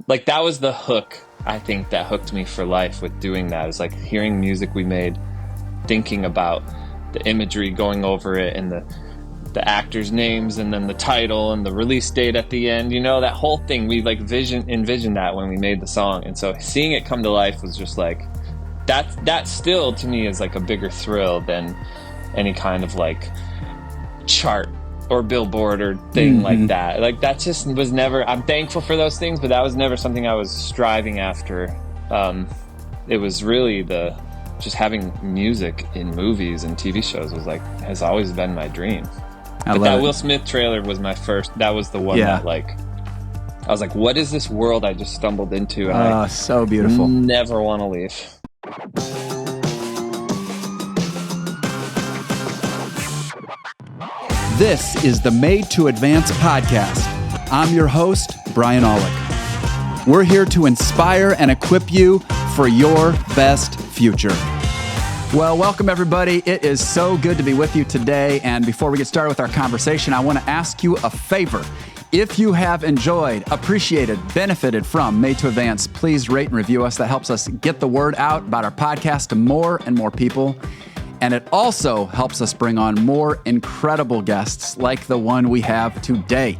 like that was the hook, I think, that hooked me for life with doing that. It's like hearing music we made, thinking about the imagery, going over it, and the actors' names, and then the title and the release date at the end, that whole thing. We like envisioned that when we made the song. And so seeing it come to life was just like, that still to me is like a bigger thrill than any kind of like chart or billboard or thing like that. Like that just was never, I'm thankful for those things, but that was never something I was striving after. It was really just having music in movies and TV shows has always been my dream. But that Will Smith trailer was my first. That was the one that I was like, what is this world I just stumbled into? And so beautiful. Never want to leave. This is the Made to Advance podcast. I'm your host, Brian Aulick. We're here to inspire and equip you for your best future. Well, welcome everybody. It is so good to be with you today. And before we get started with our conversation, I want to ask you a favor. If you have enjoyed, appreciated, benefited from Made to Advance, please rate and review us. That helps us get the word out about our podcast to more and more people. And it also helps us bring on more incredible guests like the one we have today.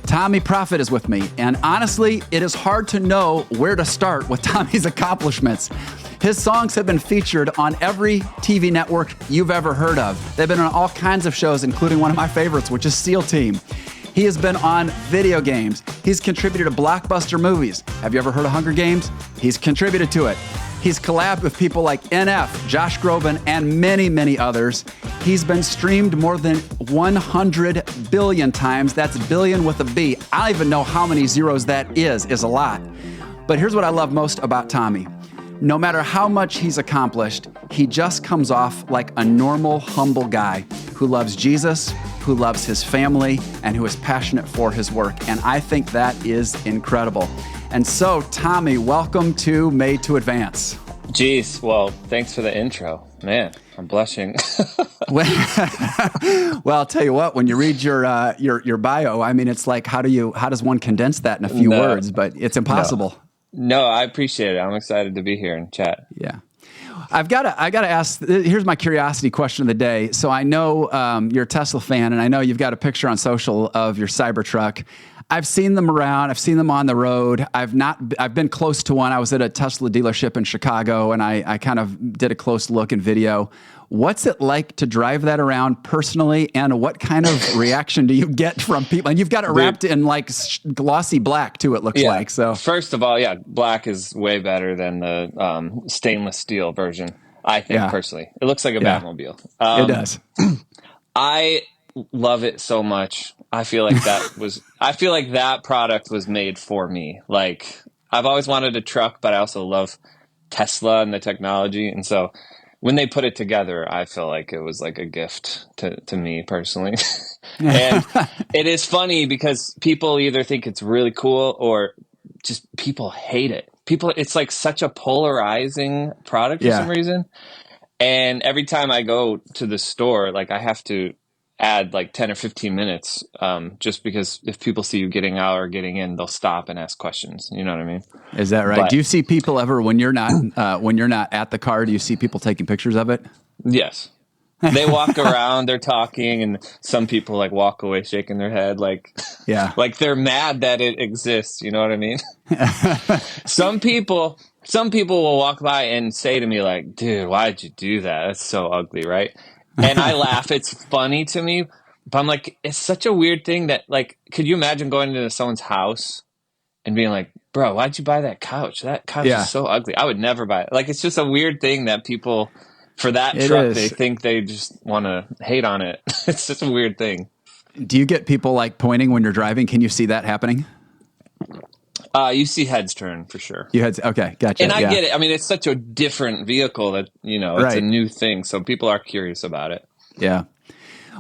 Tommee Profitt is with me. And honestly, it is hard to know where to start with Tommee's accomplishments. His songs have been featured on every TV network you've ever heard of. They've been on all kinds of shows, including one of my favorites, which is SEAL Team. He has been on video games. He's contributed to Blockbuster movies. Have you ever heard of Hunger Games? He's contributed to it. He's collabed with people like NF, Josh Groban, and many, many others. He's been streamed more than 100 billion times. That's billion with a B. I don't even know how many zeros that is a lot. But here's what I love most about Tommee. No matter how much he's accomplished, he just comes off like a normal, humble guy who loves Jesus, who loves his family, and who is passionate for his work. And I think that is incredible. And so, Tommee, welcome to Made to Advance. Jeez, well, thanks for the intro. Man, I'm blushing. Well, I'll tell you what, when you read your bio, I mean, it's like, how does one condense that in a few words? But it's impossible. No, I appreciate it. I'm excited to be here and chat. Yeah. I got to ask, here's my curiosity question of the day. So I know you're a Tesla fan, and I know you've got a picture on social of your Cybertruck. I've seen them around. I've seen them on the road. I've been close to one. I was at a Tesla dealership in Chicago, and I kind of did a close look and video. What's it like to drive that around personally, and what kind of reaction do you get from people? And you've got it wrapped in like glossy black too, it looks like. So first of all, black is way better than the stainless steel version, I think, personally. It looks like a Batmobile. It does. I love it so much. I feel like that product was made for me. Like, I've always wanted a truck, but I also love Tesla and the technology, and so when they put it together, I feel like it was like a gift to me personally. And it is funny because people either think it's really cool or just people hate it. It's like such a polarizing product for some reason. And every time I go to the store, like I have to add like 10 or 15 minutes just because if people see you getting out or getting in, they'll stop and ask questions. You know what I mean? Is that right? Do you see people ever when you're not at the car? Do you see people taking pictures of it? Yes. They walk around, they're talking, and some people like walk away shaking their head like they're mad that it exists. You know what I mean? Some people will walk by and say to me like, dude, why'd you do that? That's so ugly, right? And I laugh. It's funny to me, but I'm like, it's such a weird thing that like, could you imagine going into someone's house and being like, bro, why'd you buy that couch? That couch is so ugly. I would never buy it. Like, it's just a weird thing that people, for that truck, they think they just want to hate on it. It's just a weird thing. Do you get people like pointing when you're driving? Can you see that happening? You see heads turn for sure. Okay, gotcha. And I get it. I mean, it's such a different vehicle that, it's a new thing. So people are curious about it. Yeah.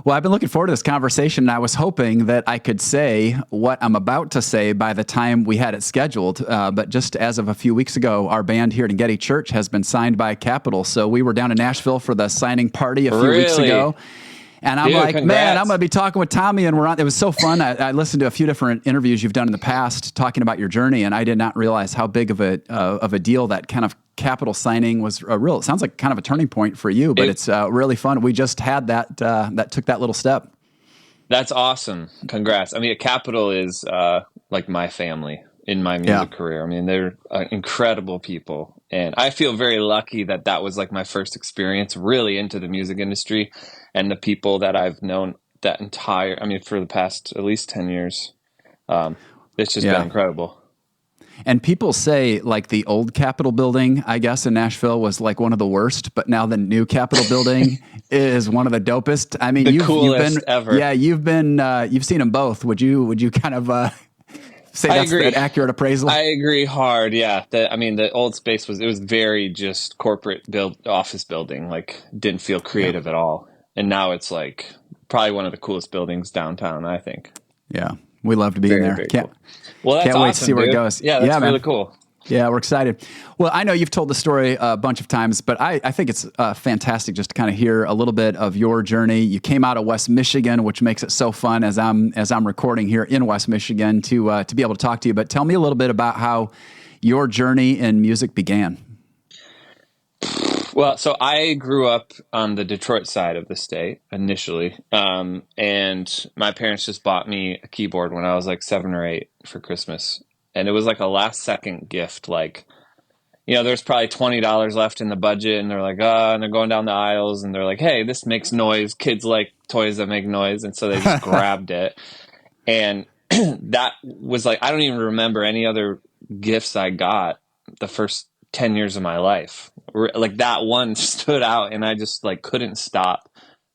Well, I've been looking forward to this conversation, and I was hoping that I could say what I'm about to say by the time we had it scheduled. But just as of a few weeks ago, our band here at Engedi Church has been signed by Capitol. So we were down in Nashville for the signing party a few weeks ago. And I'm Dude, like, congrats. man, I'm going to be talking with Tommee, and it was so fun. I listened to a few different interviews you've done in the past talking about your journey, and I did not realize how big of a deal that kind of Capitol signing was. It sounds like kind of a turning point for you, but it's really fun. We just had that took that little step. That's awesome. Congrats. I mean, Capitol is like my family in my music career. I mean, they're incredible people. And I feel very lucky that was like my first experience really into the music industry, and the people that I've known for the past at least 10 years. It's just been incredible. And people say like the old Capitol building, I guess in Nashville was like one of the worst, but now the new Capitol building is one of the dopest. I mean, you've coolest been ever. Yeah, you've seen them both. Would you kind of say that's an accurate appraisal? I agree hard. Yeah. The old space was very just corporate office building, like didn't feel creative at all. And now it's like probably one of the coolest buildings downtown, I think. Yeah. We love to be in there. Cool. Well, that's can't wait to see where it goes. Yeah, that's really cool. Yeah, we're excited. Well, I know you've told the story a bunch of times, but I think it's fantastic just to kind of hear a little bit of your journey. You came out of West Michigan, which makes it so fun as I'm recording here in West Michigan to be able to talk to you. But tell me a little bit about how your journey in music began. Well, so I grew up on the Detroit side of the state initially, and my parents just bought me a keyboard when I was like 7 or 8 for Christmas. And it was like a last second gift. Like, there's probably $20 left in the budget, and they're like, and they're going down the aisles, and they're like, hey, this makes noise. Kids like toys that make noise. And so they just grabbed it. And that was like, I don't even remember any other gifts I got the first 10 years of my life. Like that one stood out, and I just like couldn't stop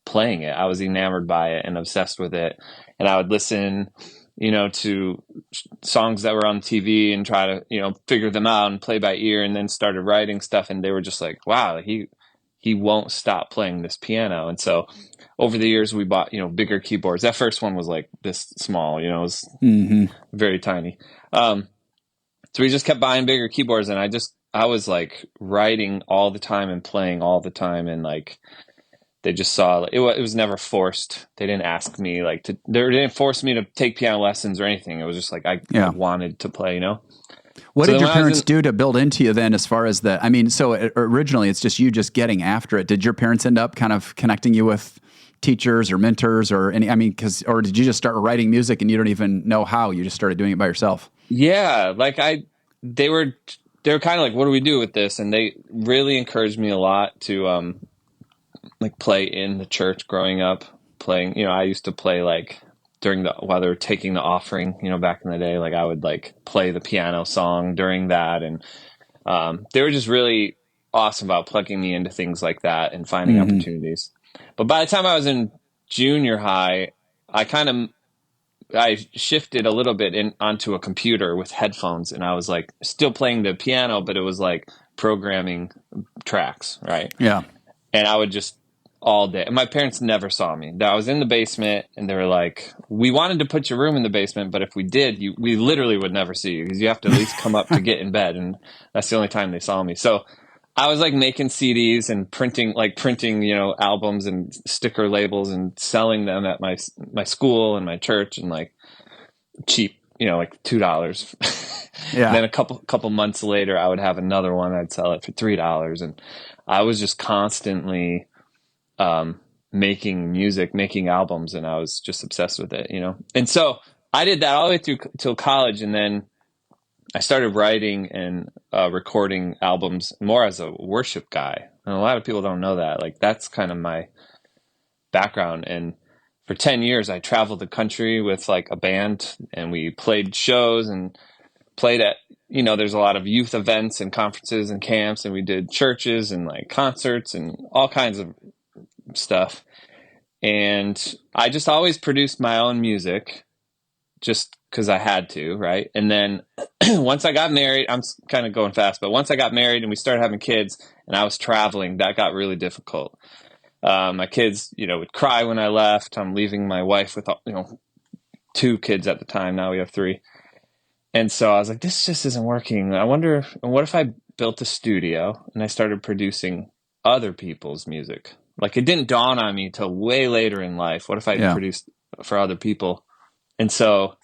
playing it. I was enamored by it and obsessed with it. And I would listen, to songs that were on TV and try to, figure them out and play by ear, and then started writing stuff. And they were just like, wow, he won't stop playing this piano. And so over the years we bought, bigger keyboards. That first one was like this small, it was very tiny. So we just kept buying bigger keyboards, and I was like writing all the time and playing all the time. And like, they just saw it was never forced. They didn't ask me they didn't force me to take piano lessons or anything. It was just like, I wanted to play, What did your parents do to build into you then as far as so originally it's just you just getting after it. Did your parents end up kind of connecting you with teachers or mentors or or did you just start writing music and you don't even know how? You just started doing it by yourself? Yeah. Like they were kind of like, what do we do with this? And they really encouraged me a lot to, play in the church growing up, playing, I used to play like while they were taking the offering, back in the day, like I would like play the piano song during that. And, they were just really awesome about plugging me into things like that and finding opportunities. But by the time I was in junior high, I shifted a little bit onto a computer with headphones, and I was like still playing the piano, but it was like programming tracks. Right. Yeah. And I would just all day. And my parents never saw me. I was in the basement, and they were like, we wanted to put your room in the basement, but if we did, we literally would never see you because you have to at least come up to get in bed. And that's the only time they saw me. So I was like making CDs and printing, albums and sticker labels and selling them at my school and my church, and like cheap, like $2. Yeah. And then a couple months later, I would have another one. I'd sell it for $3. And I was just constantly making music, making albums, and I was just obsessed with it, And so I did that all the way through till college, and then I started writing and recording albums more as a worship guy. And a lot of people don't know that. Like, that's kind of my background. And for 10 years, I traveled the country with like a band, and we played shows and played at, there's a lot of youth events and conferences and camps, and we did churches and like concerts and all kinds of stuff. And I just always produced my own music just because I had to, right? And then once I got married, I'm kind of going fast, but once I got married and we started having kids and I was traveling, that got really difficult. My kids, would cry when I left. I'm leaving my wife with, 2 kids at the time. Now we have 3. And so I was like, this just isn't working. What if I built a studio and I started producing other people's music? Like, it didn't dawn on me till way later in life. What if I produced for other people? And so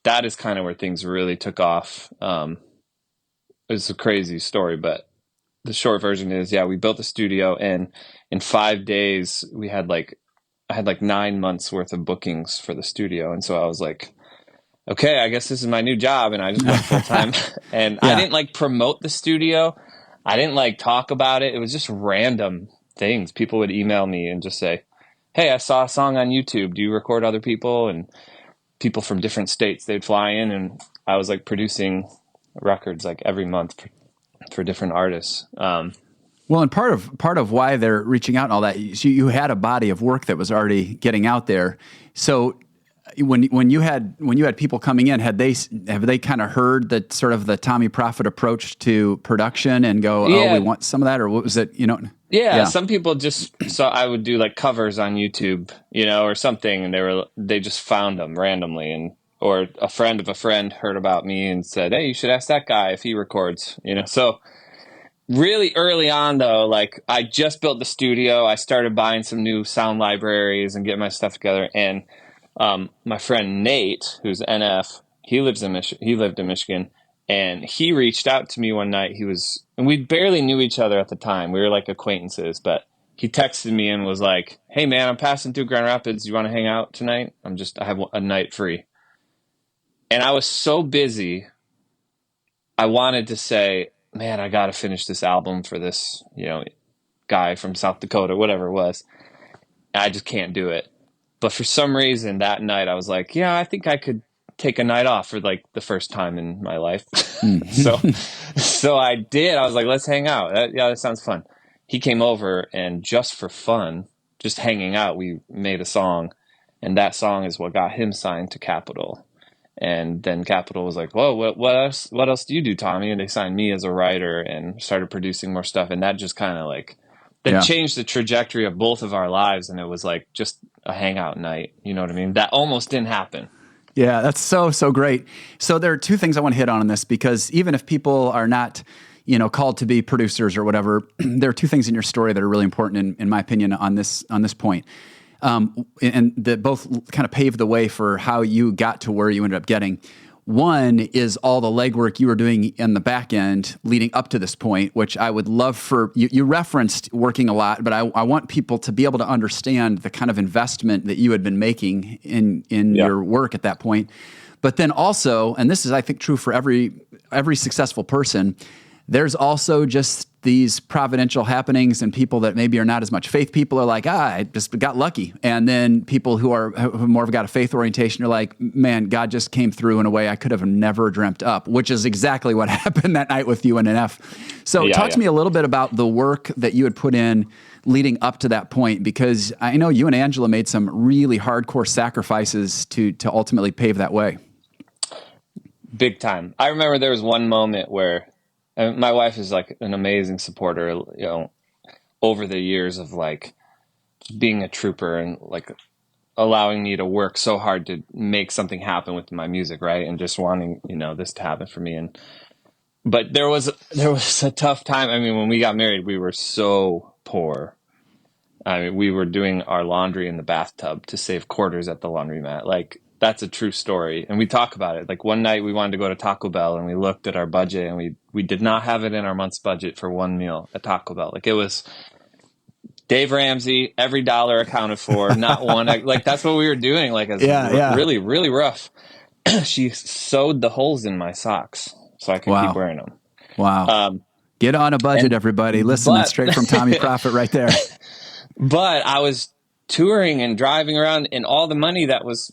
that is kind of where things really took off. It's a crazy story, but the short version is, we built a studio, and in 5 days I had like 9 months worth of bookings for the studio. And so I was like, okay, I guess this is my new job. And I just went full time. And I didn't like promote the studio. I didn't like talk about it. It was just random things. People would email me and just say, hey, I saw a song on YouTube. Do you record other people? And people from different states, they'd fly in, and I was like producing records like every month for different artists. Well, and part of why they're reaching out and all that, you had a body of work that was already getting out there. So when you had people coming in, have they kind of heard that sort of the Tommee Profitt approach to production and go, oh, we want some of that, or what was it? Yeah, some people just saw I would do like covers on YouTube, or something, and they just found them randomly, or a friend of a friend heard about me and said, hey, you should ask that guy if he records, So really early on, though, like, I just built the studio. I started buying some new sound libraries and getting my stuff together. And my friend Nate, who's NF, he lived in Michigan, and he reached out to me one night. And we barely knew each other at the time. We were like acquaintances, but he texted me and was like, hey man, I'm passing through Grand Rapids. You want to hang out tonight? I have a night free. And I was so busy. I wanted to say, man, I got to finish this album for this, guy from South Dakota, whatever it was. I just can't do it. But for some reason that night I was like, I think I could take a night off for like the first time in my life. So I did. I was like, let's hang out. That sounds fun. He came over, and just for fun, just hanging out, we made a song, and that song is what got him signed to Capitol. And then Capitol was like, whoa, what else do you do, Tommee? And they signed me as a writer and started producing more stuff. And that just kind of like, changed the trajectory of both of our lives. And it was like just a hangout night. You know what I mean? That almost didn't happen. Yeah, that's so great. So there are two things I want to hit on this, because even if people are not, called to be producers or whatever, there are two things in your story that are really important in my opinion on this point. And that both kind of paved the way for how you got to where you ended up getting. One is all the legwork you were doing in the back end leading up to this point, which I would love for you. You referenced working a lot, but I want people to be able to understand the kind of investment that you had been making in your work at that point. But then also, and this is, I think, true for every successful person, there's also just these providential happenings, and people that maybe are not as much faith people are like, I just got lucky. And then people who more have got a faith orientation are like, man, God just came through in a way I could have never dreamt up, which is exactly what happened that night with you and NF. So talk to me a little bit about the work that you had put in leading up to that point, because I know you and Angela made some really hardcore sacrifices to ultimately pave that way. Big time. I remember there was one moment where, and my wife is like an amazing supporter, over the years of like being a trooper and like allowing me to work so hard to make something happen with my music, right? And just wanting, this to happen for me. But there was a tough time. I mean, when we got married, we were so poor. I mean, we were doing our laundry in the bathtub to save quarters at the laundromat. Like, that's a true story. And we talk about it. Like, one night we wanted to go to Taco Bell, and we looked at our budget, and we did not have it in our month's budget for one meal at Taco Bell. Like, it was Dave Ramsey, every dollar accounted for, not one. Like, that's what we were doing. Like, really, really rough. She sewed the holes in my socks so I could keep wearing them. Wow. Get on a budget, everybody. Listen, that's straight from Tommee Profitt right there. But I was touring and driving around, and all the money that was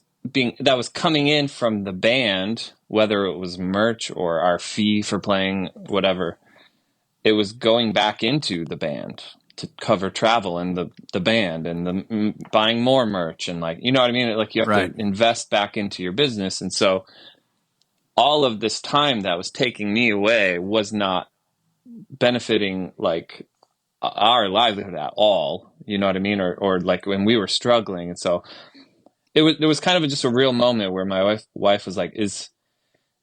coming in from the band, whether it was merch or our fee for playing, whatever, it was going back into the band to cover travel and the band and the buying more merch, and like, you know what I mean? Like, you have to invest back into your business. And so all of this time that was taking me away was not benefiting like our livelihood at all. You know what I mean? Or like when we were struggling. And so there was kind of just a real moment where my wife was like, is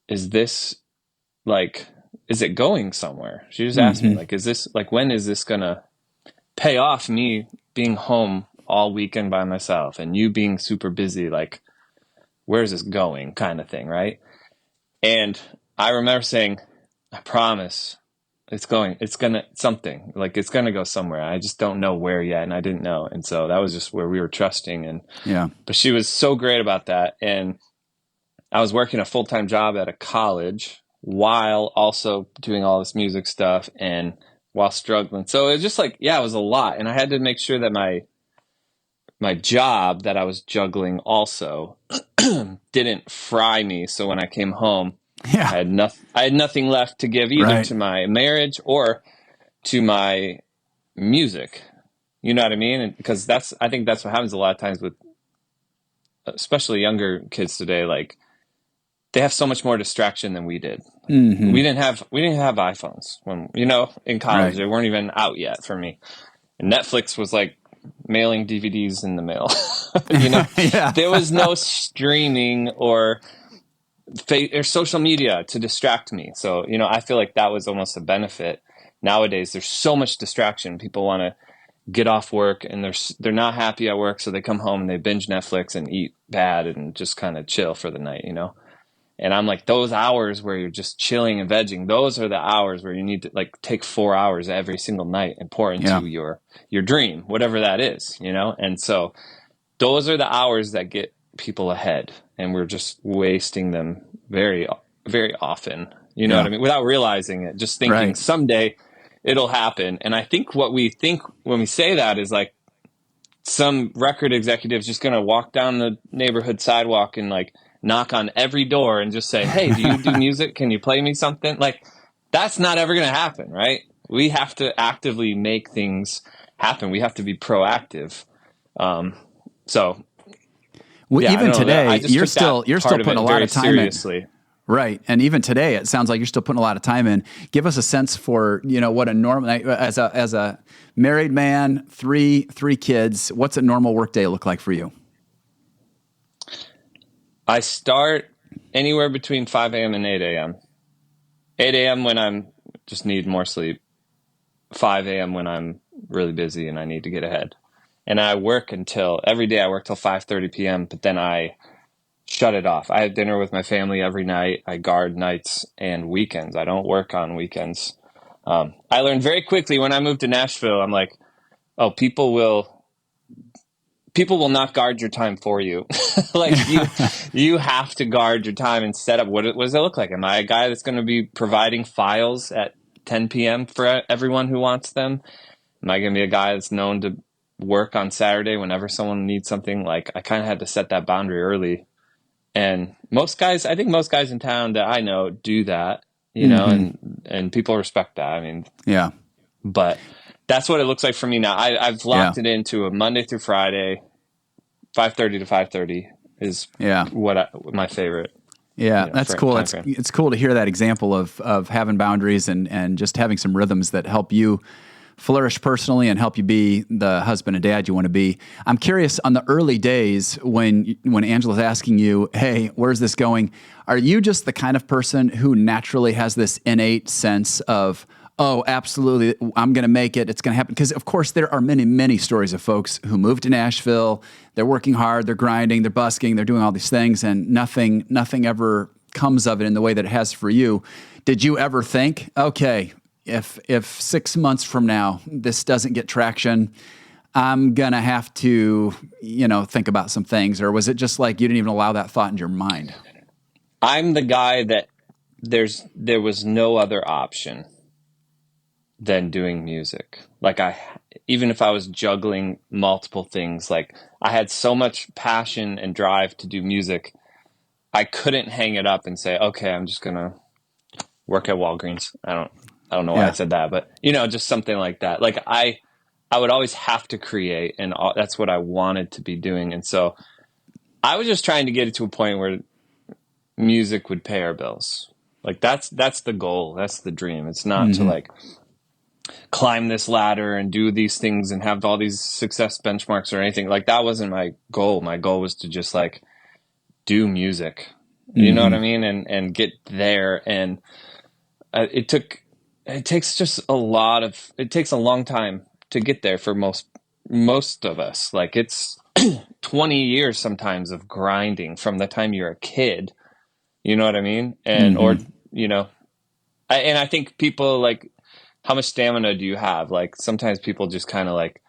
this like, is it going somewhere? She just asked me, like, is this like, when is this gonna pay off me being home all weekend by myself and you being super busy, like, where's this going kind of thing, right? And I remember saying, I promise it's gonna something, like it's gonna go somewhere. I just don't know where yet. And I didn't know. And so that was just where we were trusting. And but she was so great about that. And I was working a full-time job at a college while also doing all this music stuff and while struggling. So it was just like, it was a lot. And I had to make sure that my job that I was juggling also didn't fry me. So when I came home, I had nothing left to give either to my marriage or to my music. You know what I mean? And because I think that's what happens a lot of times with, especially younger kids today. Like, they have so much more distraction than we did. Mm-hmm. We didn't have iPhones when, in college. They weren't even out yet for me. And Netflix was like mailing DVDs in the mail. There was no streaming or social media to distract me. So, I feel like that was almost a benefit. Nowadays, there's so much distraction. People want to get off work and they're not happy at work. So they come home and they binge Netflix and eat bad and just kind of chill for the night, And I'm like, those hours where you're just chilling and vegging, those are the hours where you need to like take 4 hours every single night and pour into your dream, whatever that is, And so those are the hours that get people ahead, and we're just wasting them very, very often, what I mean? Without realizing it, just thinking someday it'll happen. And I think what we think when we say that is like some record executive's just going to walk down the neighborhood sidewalk and like knock on every door and just say, hey, do you do music? Can you play me something? Like, that's not ever going to happen, right? We have to actively make things happen. We have to be proactive. Even today, you're still putting a lot of time seriously. Right. And even today, it sounds like you're still putting a lot of time in. Give us a sense for, what a normal, as a married man, three kids, what's a normal workday look like for you? I start anywhere between 5 a.m. and 8 a.m. 8 a.m. when I'm just need more sleep. 5 a.m. when I'm really busy and I need to get ahead. And I work every day I work till 5:30 p.m., but then I shut it off. I have dinner with my family every night. I guard nights and weekends. I don't work on weekends. I learned very quickly when I moved to Nashville, I'm like, oh, people will not guard your time for you. Like you have to guard your time and set up. What does it look like? Am I a guy that's going to be providing files at 10 p.m. for everyone who wants them? Am I going to be a guy that's known to work on Saturday whenever someone needs something? Like, I kind of had to set that boundary early. And I think most guys in town that I know do that, and people respect that. I mean, but that's what it looks like for me now. I've locked it into a Monday through Friday, 5:30 to 5:30 is my favorite. Yeah, that's cool. It's cool to hear that example of having boundaries and just having some rhythms that help you flourish personally and help you be the husband and dad you want to be. I'm curious, on the early days when Angela's asking you, hey, where's this going? Are you just the kind of person who naturally has this innate sense of, oh, absolutely, I'm going to make it, it's going to happen? Because, of course, there are many, many stories of folks who moved to Nashville, they're working hard, they're grinding, they're busking, they're doing all these things, and nothing ever comes of it in the way that it has for you. Did you ever think, okay, if 6 months from now this doesn't get traction, I'm going to have to, think about some things? Or was it just like you didn't even allow that thought in your mind? I'm the guy that there was no other option than doing music. Like, even if I was juggling multiple things, like I had so much passion and drive to do music, I couldn't hang it up and say, okay, I'm just going to work at Walgreens. I don't know why I said that, but just something like that. Like I would always have to create, and that's what I wanted to be doing. And so I was just trying to get it to a point where music would pay our bills. Like that's the goal. That's the dream. It's not to like climb this ladder and do these things and have all these success benchmarks or anything. Like, that wasn't my goal. My goal was to just like do music, you know what I mean? And get there. And it takes a long time to get there for most most of us. Like it's 20 years sometimes of grinding from the time you're a kid. You know what I mean? And, or, you know, and I think people like, how much stamina do you have? Like sometimes people just kind of like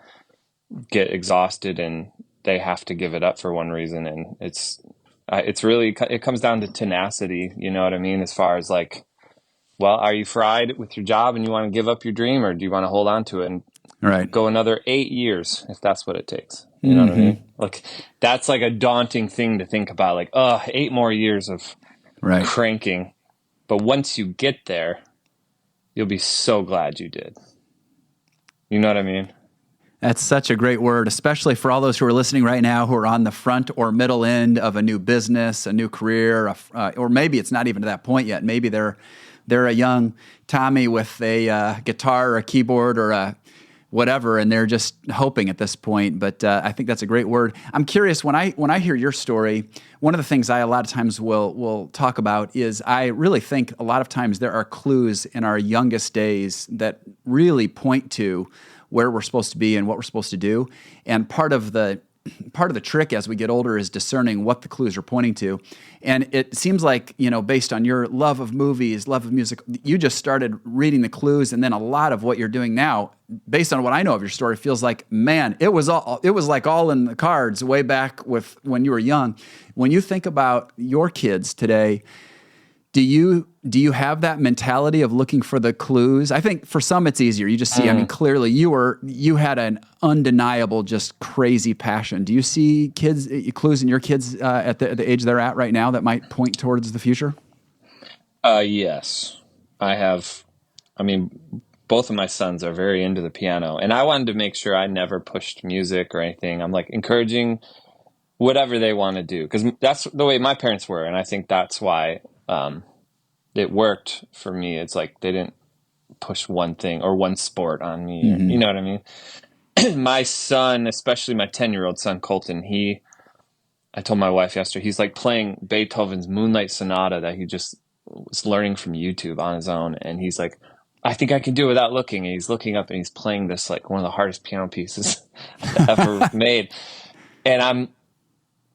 get exhausted and they have to give it up for one reason. And it's really, it comes down to tenacity. You know what I mean? As far as like, well, are you fried with your job and you want to give up your dream, or do you want to hold on to it and go another 8 years if that's what it takes? You know what I mean? Like that's like a daunting thing to think about. Like, 8 more years of cranking. But once you get there, you'll be so glad you did. You know what I mean? That's such a great word, especially for all those who are listening right now who are on the front or middle end of a new business, a new career, or maybe it's not even to that point yet. Maybe they're a young Tommee with a guitar or a keyboard or a whatever, and they're just hoping at this point. But I think that's a great word. I'm curious, when I hear your story, one of the things I a lot of times will talk about is I really think a lot of times there are clues in our youngest days that really point to where we're supposed to be and what we're supposed to do. And part of the trick as we get older is discerning what the clues are pointing to. And it seems like, you know, based on your love of movies, love of music, you just started reading the clues, and then a lot of what you're doing now, based on what I know of your story, feels like, man, it was like all in the cards way back with when you were young. When you think about your kids today, do you have that mentality of looking for the clues? I think for some it's easier. You just see, I mean, clearly you had an undeniable, just crazy passion. Do you see clues in your kids at the age they're at right now that might point towards the future? Yes, I have. I mean, both of my sons are very into the piano, and I wanted to make sure I never pushed music or anything. I'm like encouraging whatever they want to do, because that's the way my parents were, and I think that's why it worked for me. It's like they didn't push one thing or one sport on me. You know what I mean? My son, especially my 10-year-old son, Colton, I told my wife yesterday, he's like playing Beethoven's Moonlight Sonata that he just was learning from YouTube on his own. And he's like, I think I can do it without looking. And he's looking up and he's playing this, like one of the hardest piano pieces ever made. And I'm,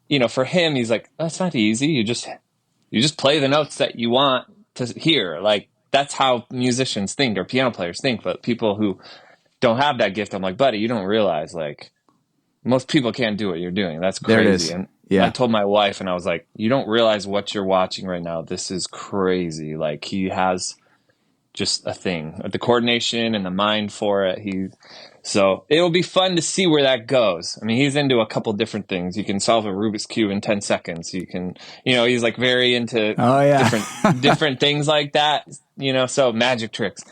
you know, for him, he's like, that's not easy. You just play the notes that you want to hear. Like that's how musicians think, or piano players think. But people who don't have that gift, I'm like, buddy, you don't realize like most people can't do what you're doing. That's crazy. There it is. And I told my wife, and I was like, you don't realize what you're watching right now. This is crazy. Like he has just a thing, the coordination and the mind for it. So it'll be fun to see where that goes. I mean, he's into a couple different things. You can solve a Rubik's Cube in 10 seconds. You can, you know, he's like very into different things like that, you know, so magic tricks.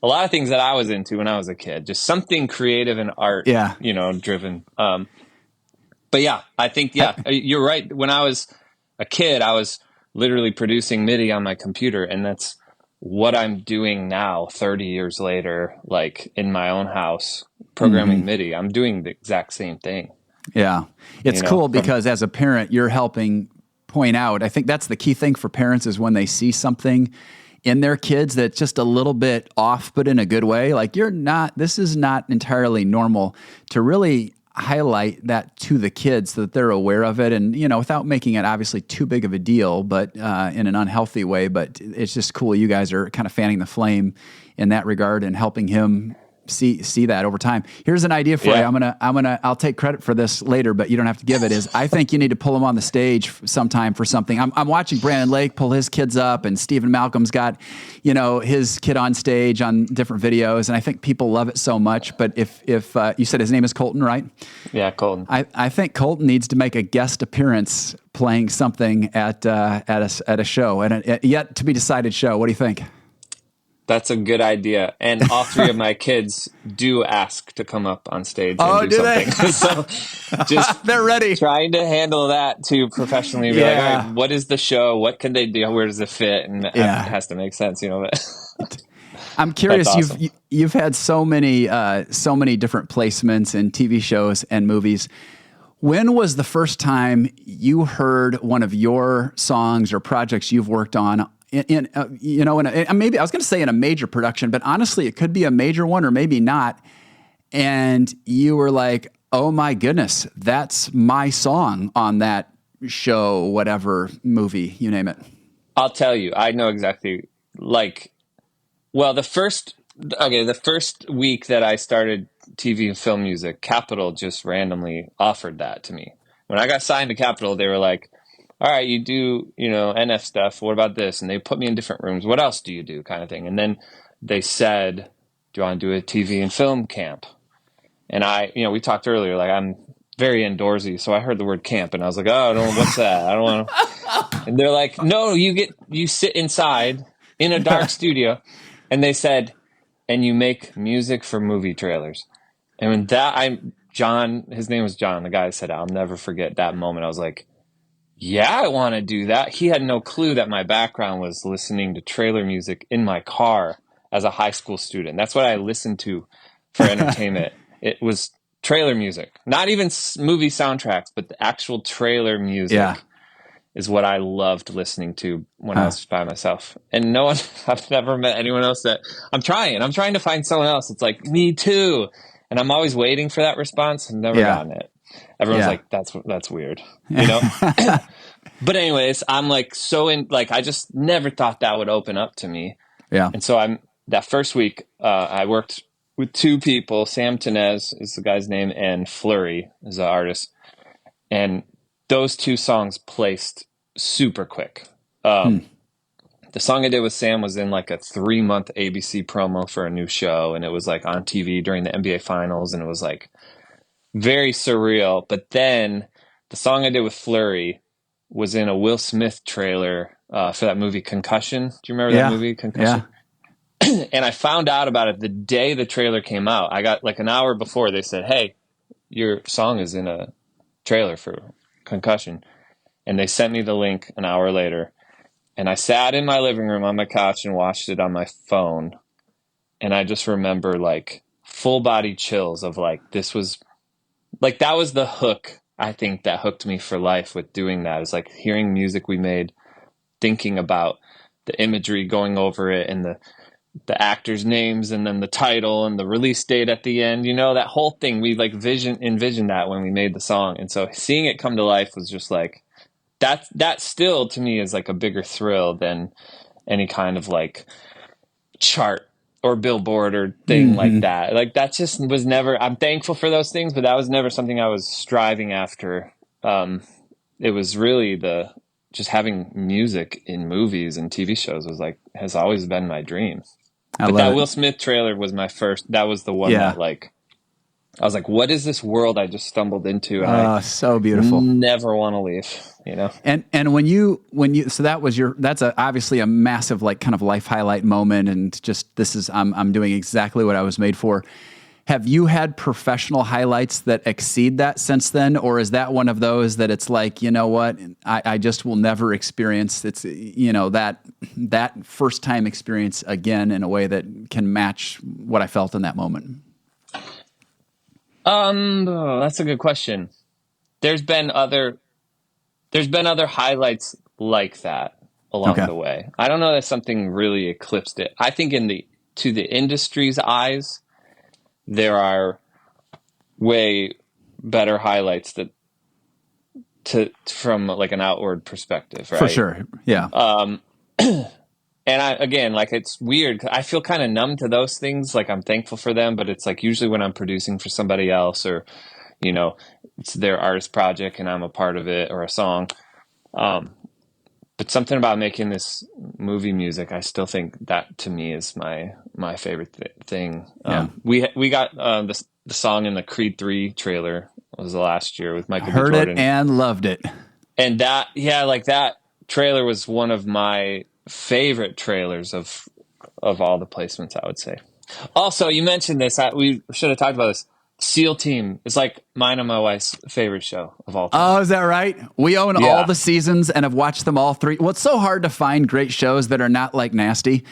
A lot of things that I was into when I was a kid, just something creative and art, you know, driven. But yeah, I think, you're right. When I was a kid, I was literally producing MIDI on my computer, and that's what I'm doing now, 30 years later, like in my own house, programming MIDI. I'm doing the exact same thing. Yeah. It's cool because as a parent, you're helping point out, I think that's the key thing for parents, is when they see something in their kids that's just a little bit off, but in a good way. Like this is not entirely normal, to really highlight that to the kids so that they're aware of it, and, you know, without making it obviously too big of a deal, but in an unhealthy way. But it's just cool. You guys are kind of fanning the flame in that regard and helping him see that over time. Here's an idea for you. I'll take credit for this later, but you don't have to give it. Is I think you need to pull him on the stage sometime for something. I'm watching Brandon Lake pull his kids up, and Stephen Malcolm's got, you know, his kid on stage on different videos, and I think people love it so much. But if you said his name is Colton, right? Yeah, Colton. I think Colton needs to make a guest appearance playing something at a show, and a yet to be decided show. What do you think? That's a good idea. And all three of my kids do ask to come up on stage and do something. So just they're ready. Trying to handle that too professionally. Be like, all right, what is the show? What can they do? Where does it fit? And it has to make sense, you know. I'm curious. Awesome. You've had so many different placements in TV shows and movies. When was the first time you heard one of your songs or projects you've worked on maybe I was going to say in a major production, but honestly, it could be a major one or maybe not. and you were like, oh my goodness, that's my song on that show, whatever movie, you name it. I'll tell you, I know exactly. The first week that I started TV and film music, Capitol just randomly offered that to me. When I got signed to Capitol, they were like, all right, you do, NF stuff. What about this? And they put me in different rooms. What else do you do? Kind of thing. And then they said, do you want to do a TV and film camp? And we talked earlier, like I'm very indoorsy. So I heard the word camp and I was like, oh, no, what's that? I don't want to. And they're like, no, you sit inside in a dark studio. And they said, and you make music for movie trailers. And when John, his name was John, the guy said, I'll never forget that moment. I was like, yeah, I want to do that. He had no clue that my background was listening to trailer music in my car as a high school student. That's what I listened to for entertainment. It was trailer music, not even movie soundtracks, but the actual trailer music is what I loved listening to when I was by myself. And I've never met anyone else that I'm trying to find someone else. It's like, me too. And I'm always waiting for that response. I've never gotten it. Everyone's like, that's weird, But anyways, I'm like, I just never thought that would open up to me. Yeah. And so that first week, I worked with two people. Sam Tenez is the guy's name, and Flurry is the artist. And those two songs placed super quick. The song I did with Sam was in like a 3-month ABC promo for a new show. And it was like on TV during the NBA finals. And it was like very surreal. But then the song I did with Flurry was in a Will Smith trailer for that movie Concussion. Do you remember that movie Concussion? Yeah. And I found out about it the day the trailer came out. I got like an hour before, they said, hey, your song is in a trailer for Concussion. And they sent me the link an hour later. And I sat in my living room on my couch and watched it on my phone. And I just remember like full body chills of like, this was like, that was the hook. I think that hooked me for life with doing that. Is like hearing music we made, thinking about the imagery going over it and the actors' names and then the title and the release date at the end, that whole thing. We like envisioned that when we made the song. And so seeing it come to life was just like, that still to me is like a bigger thrill than any kind of like chart or billboard or thing like that. Like that just was never, I'm thankful for those things, but that was never something I was striving after. It was really just having music in movies and TV shows has always been my dream. But that Will Smith trailer was my first, that was the one that like, I was like, what is this world I just stumbled into? And so beautiful. Never want to leave, And when you, so that's obviously a massive, like kind of life highlight moment. And just, I'm doing exactly what I was made for. Have you had professional highlights that exceed that since then? Or is that one of those that it's like, you know what, I just will never experience that first time experience again in a way that can match what I felt in that moment? That's a good question. There's been other highlights like that along the way. I don't know that something really eclipsed it. I think to the industry's eyes, there are way better highlights from like an outward perspective, right? For sure. Yeah. And it's weird. I feel kind of numb to those things. Like I'm thankful for them, but it's like usually when I'm producing for somebody else or, it's their artist project and I'm a part of it or a song. But something about making this movie music, I still think that to me is my favorite thing. Yeah. We got the song in the Creed 3 trailer. It was the last year with Michael B. Heard Jordan. it and loved it. And that trailer was one of my favorite trailers of all the placements, I would say. Also, you mentioned this. We should have talked about this. SEAL Team is like mine and my wife's favorite show of all time. Oh, is that right? We own all the seasons and have watched them all 3. Well, it's so hard to find great shows that are not like nasty.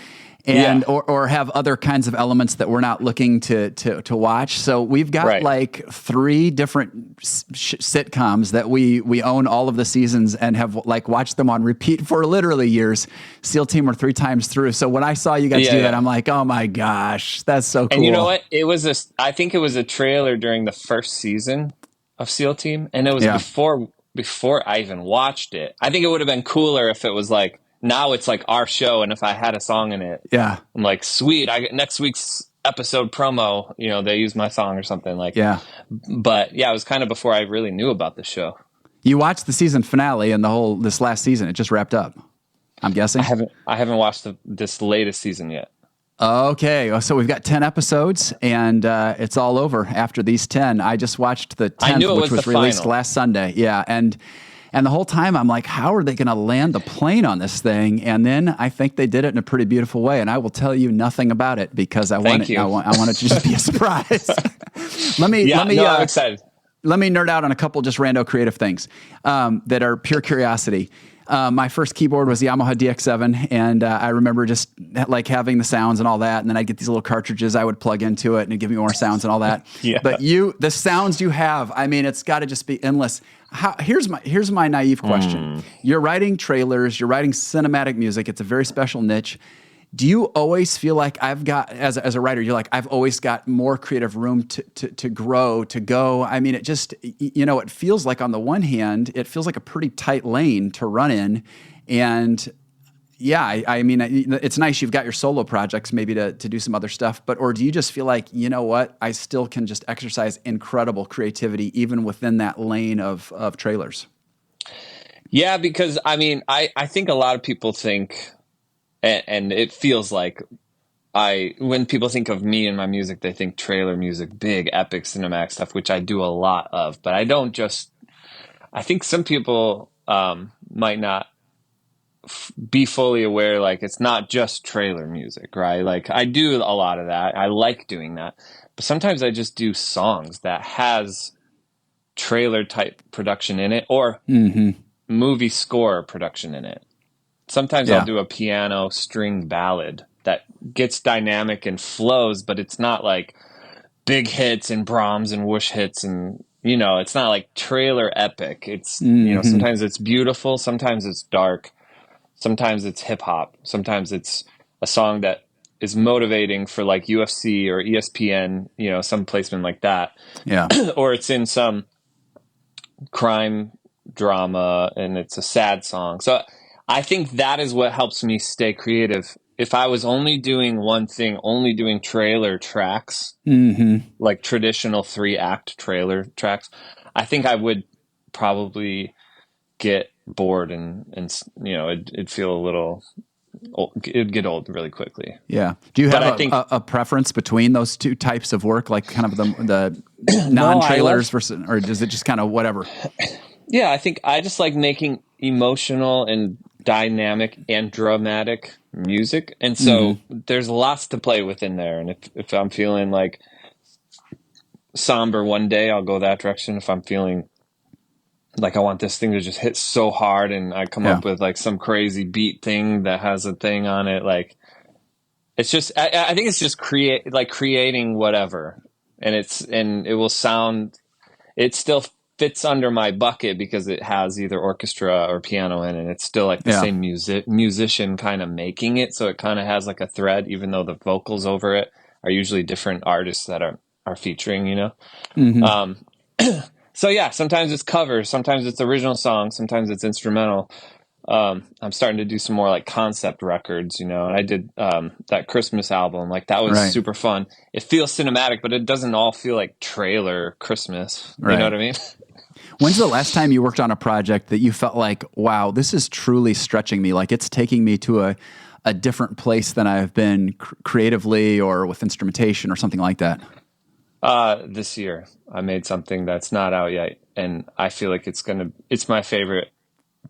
and or have other kinds of elements that we're not looking to watch. So we've got like 3 different sitcoms that we own all of the seasons and have like watched them on repeat for literally years. SEAL Team were 3 times through. So when I saw you guys do that, I'm like, oh my gosh, that's so cool. And you know what? I think it was a trailer during the first season of SEAL Team, and it was before I even watched it. I think it would have been cooler if it was like, now it's like our show, and if I had a song in it, I'm like, sweet, next week's episode promo, they use my song or something like. But it was kind of before I really knew about the show. You watched the season finale and this last season. It just wrapped up, I'm guessing. I haven't watched this latest season yet. Okay, so we've got 10 episodes, and it's all over after these 10. I just watched the 10th, which was released last Sunday. Yeah, and the whole time I'm like, how are they going to land the plane on this thing? And then I think they did it in a pretty beautiful way, and I will tell you nothing about it because I want it to just be a surprise. I'm excited. Let me nerd out on a couple just rando creative things that are pure curiosity. My first keyboard was the Yamaha DX7, and I remember just like having the sounds and all that, and then I'd get these little cartridges I would plug into it, and it'd give me more sounds and all that. But the sounds you have, I mean, it's got to just be endless. Here's my naive question. You're writing trailers, you're writing cinematic music. It's a very special niche. Do you always feel like I've got, as a writer, you're like, I've always got more creative room to grow, to go? I mean, it just, it feels like on the one hand, it feels like a pretty tight lane to run in. And I mean, it's nice you've got your solo projects maybe to do some other stuff, or do you just feel like, you know what, I still can just exercise incredible creativity even within that lane of trailers? Yeah, because I mean, I think a lot of people think, and it feels like when people think of me and my music, they think trailer music, big, epic, cinematic stuff, which I do a lot of. But I think some people might not be fully aware, like, it's not just trailer music, right? Like, I do a lot of that. I like doing that. But sometimes I just do songs that has trailer type production in it or movie score production in it. Sometimes I'll do a piano string ballad that gets dynamic and flows, but it's not like big hits and Brahms and whoosh hits and, it's not like trailer epic. It's, sometimes it's beautiful, sometimes it's dark, sometimes it's hip hop, sometimes it's a song that is motivating for like UFC or ESPN, some placement like that. Yeah. Or it's in some crime drama and it's a sad song. So I think that is what helps me stay creative. If I was only doing one thing, only doing trailer tracks, like traditional 3-act trailer tracks, I think I would probably get bored and it'd feel a little old. It'd get old really quickly. Yeah. Do you have a preference between those two types of work, like kind of the non-trailers versus, or is it just kind of whatever? Yeah, I think I just like making emotional and dynamic and dramatic music, and so there's lots to play with in there. And if I'm feeling like somber one day, I'll go that direction. If I'm feeling like I want this thing to just hit so hard, and I come up with like some crazy beat thing that has a thing on it, like it's just I think it's just creating whatever, and it will sound, it still fits under my bucket because it has either orchestra or piano in it. It's still like the same musician kind of making it. So it kind of has like a thread, even though the vocals over it are usually different artists that are featuring, So yeah, sometimes it's covers, sometimes it's original songs, sometimes it's instrumental. I'm starting to do some more like concept records, and I did that Christmas album. Like that was super fun. It feels cinematic, but it doesn't all feel like trailer Christmas. You know what I mean? When's the last time you worked on a project that you felt like, wow, this is truly stretching me? Like it's taking me to a different place than I've been creatively or with instrumentation or something like that? This year I made something that's not out yet, and I feel like it's my favorite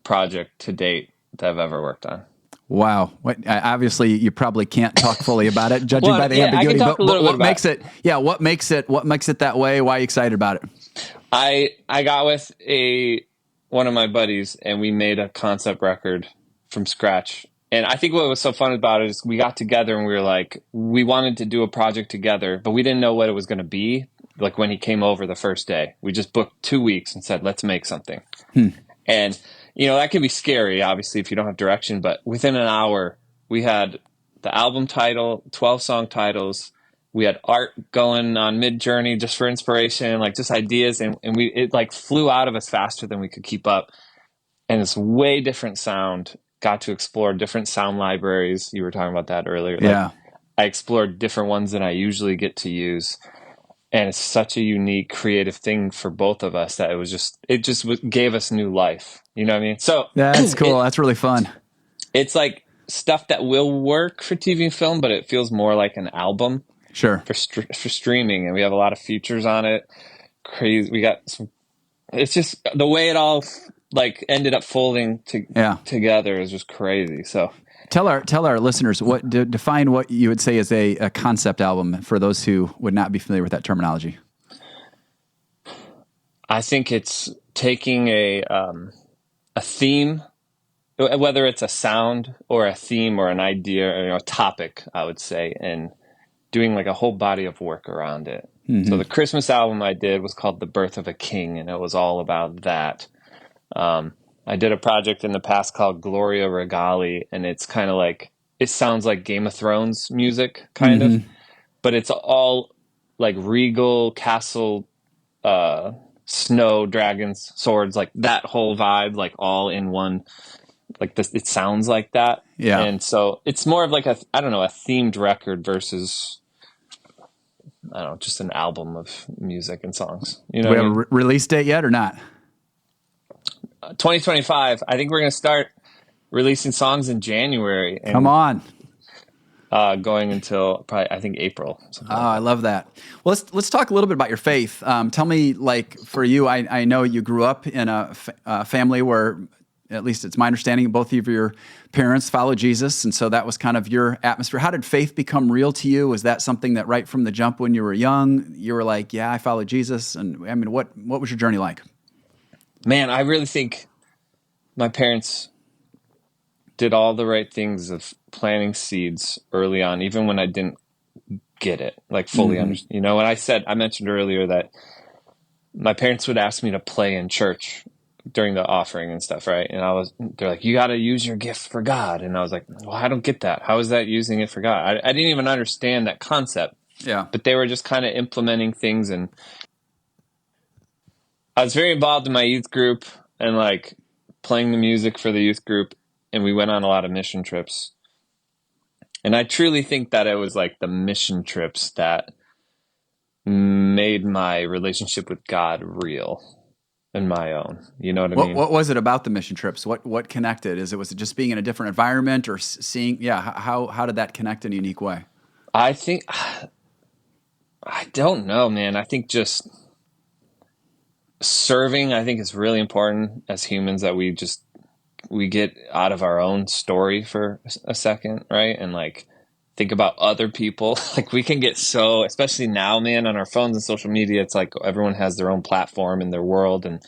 project to date that I've ever worked on. Wow. Obviously you probably can't talk fully about it, judging by the ambiguity, but what makes it that way? Why are you excited about it? I got with one of my buddies and we made a concept record from scratch And I think what was so fun about it is we got together and we were like, we wanted to do a project together, but we didn't know what it was going to be. Like when he came over the first day, we just booked 2 weeks and said, let's make something. And, that can be scary, obviously, if you don't have direction. But within an hour, we had the album title, 12 song titles. We had art going on Mid-Journey just for inspiration, like just ideas. And it like flew out of us faster than we could keep up. And it's way different sound. Got to explore different sound libraries. You were talking about that earlier. Yeah. I explored different ones than I usually get to use. And it's such a unique, creative thing for both of us that it just gave us new life. You know what I mean? So that's cool. That's really fun. It's like stuff that will work for TV and film, but it feels more like an album. Sure. For streaming. And we have a lot of features on it. Crazy. We got some, it's just the way it all like ended up folding together is just crazy. So tell our listeners define what you would say is a concept album for those who would not be familiar with that terminology. I think it's taking a theme, whether it's a sound or a theme or an idea or a topic, I would say, and doing like a whole body of work around it. Mm-hmm. So the Christmas album I did was called The Birth of a King, and it was all about that. I did a project in the past called Gloria Regali, and it's kind of like, it sounds like Game of Thrones music, kind of, but it's all like regal, castle, snow, dragons, swords, like that whole vibe, like all in one, like this, it sounds like that. Yeah. And so it's more of like a themed record versus, I don't know, just an album of music and songs. You know, do we have a release date yet or not? 2025. I think we're going to start releasing songs in January. And, come on. Going until probably, I think, April. I love that. Well, let's talk a little bit about your faith. Tell me, like, for you, I know you grew up in a family where, at least it's my understanding, both of your parents followed Jesus, and so that was kind of your atmosphere. How did faith become real to you? Was that something that right from the jump when you were young, you were like, yeah, I followed Jesus? And I mean, what was your journey like? Man, I really think my parents did all the right things of planting seeds early on, even when I didn't get it, like fully understand. You know, when I mentioned earlier that my parents would ask me to play in church during the offering and stuff, right? And they're like, you got to use your gift for God. And I was like, well, I don't get that. How is that using it for God? I didn't even understand that concept. Yeah. But they were just kind of implementing things, and I was very involved in my youth group and like playing the music for the youth group. And we went on a lot of mission trips. And I truly think that it was like the mission trips that made my relationship with God real and my own. You know what I mean? What was it about the mission trips? What connected? Was it just being in a different environment or seeing? Yeah. How did that connect in a unique way? I think, I don't know, man. I think just serving, I think, is really important as humans, that we get out of our own story for a second, right? And like think about other people. Like we can get so, especially now, man, on our phones and social media, it's like everyone has their own platform in their world and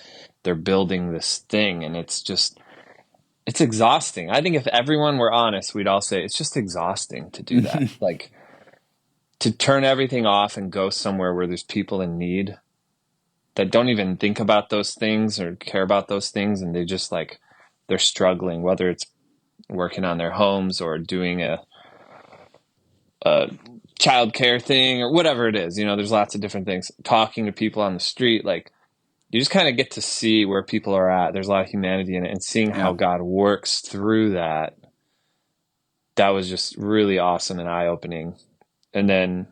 they're building this thing. And it's exhausting. I think if everyone were honest, we'd all say it's just exhausting to do that. Like to turn everything off and go somewhere where there's people in need that don't even think about those things or care about those things. And they just like, they're struggling, whether it's working on their homes or doing a childcare thing or whatever it is. You know, there's lots of different things. Talking to people on the street, like you just kind of get to see where people are at. There's a lot of humanity in it, and seeing how God works through that. That was just really awesome and eye-opening. And then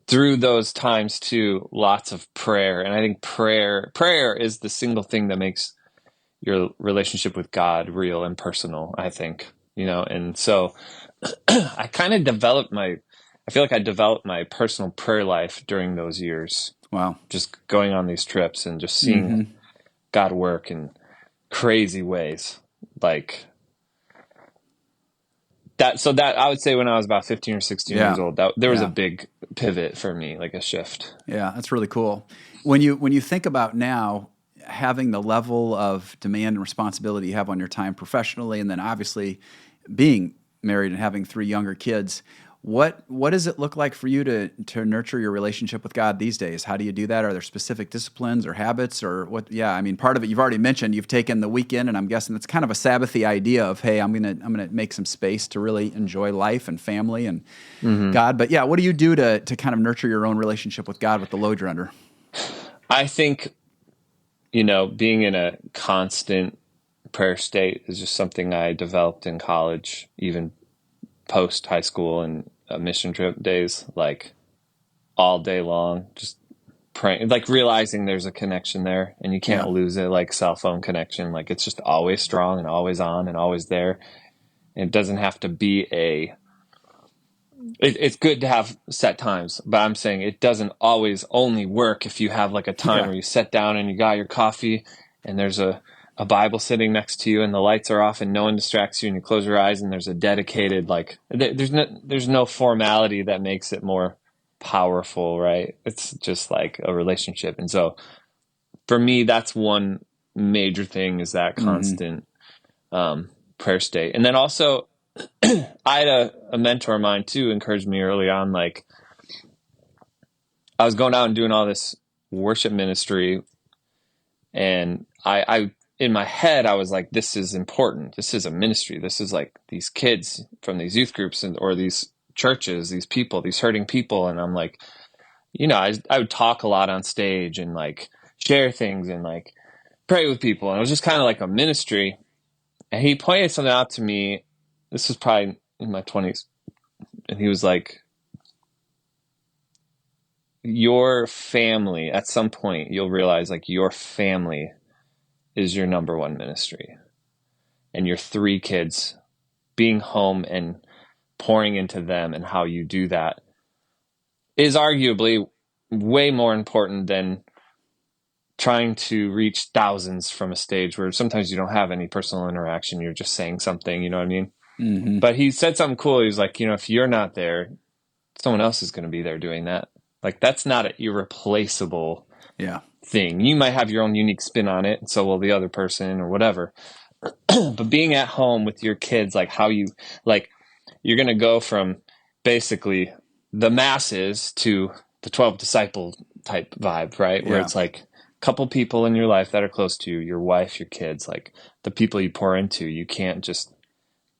through those times too, lots of prayer. And I think prayer is the single thing that makes your relationship with God real and personal, I think, you know? And so I kind of developed I feel like I developed my personal prayer life during those years. Wow. Just going on these trips and just seeing God work in crazy ways. Like that. So that I would say when I was about 15 or 16 years old, there was a big pivot for me, like a shift. Yeah. That's really cool. When you think about now, having the level of demand and responsibility you have on your time professionally, and then obviously being married and having 3 younger kids, what does it look like for you to nurture your relationship with God these days? How do you do that? Are there specific disciplines or habits or what? Yeah, I mean, part of it you've already mentioned. You've taken the weekend, and I'm guessing it's kind of a Sabbathy idea of, hey, I'm gonna make some space to really enjoy life and family and God. But yeah, what do you do to kind of nurture your own relationship with God with the load you're under? I think, being in a constant prayer state is just something I developed in college, even post high school and mission trip days, like all day long, just praying, like realizing there's a connection there and you can't lose it, like cell phone connection. Like it's just always strong and always on and always there. And it doesn't have to be it's good to have set times, but I'm saying it doesn't always only work if you have like a time where you sit down and you got your coffee and there's a Bible sitting next to you and the lights are off and no one distracts you and you close your eyes and there's a dedicated, like there's no formality that makes it more powerful, right? It's just like a relationship. And so for me, that's one major thing, is that constant prayer state. And then also I had a mentor of mine too encouraged me early on. Like I was going out and doing all this worship ministry, and I in my head, I was like, this is important. This is a ministry. This is like these kids from these youth groups or these churches, these people, these hurting people. And I'm like, I would talk a lot on stage and like share things and like pray with people. And it was just kind of like a ministry. And he pointed something out to me. This was probably in my 20s. And he was like, your family, at some point, you'll realize like your family is your number one ministry, and your 3 kids, being home and pouring into them and how you do that is arguably way more important than trying to reach thousands from a stage where sometimes you don't have any personal interaction. You're just saying something, you know what I mean? Mm-hmm. But he said something cool. He was like, if you're not there, someone else is going to be there doing that. Like, that's not an irreplaceable thing. You might have your own unique spin on it, and so will the other person or whatever. But being at home with your kids, like you're going to go from basically the masses to the 12 disciple type vibe, right? Where it's like a couple people in your life that are close to you, your wife, your kids, like the people you pour into. You can't just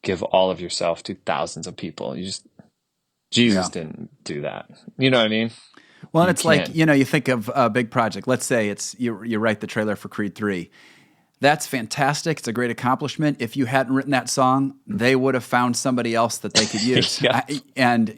give all of yourself to thousands of people. Jesus didn't do that. You know what I mean? Well, and it's like, you think of a big project. Let's say it's you write the trailer for Creed 3. That's fantastic. It's a great accomplishment. If you hadn't written that song, they would have found somebody else that they could use. And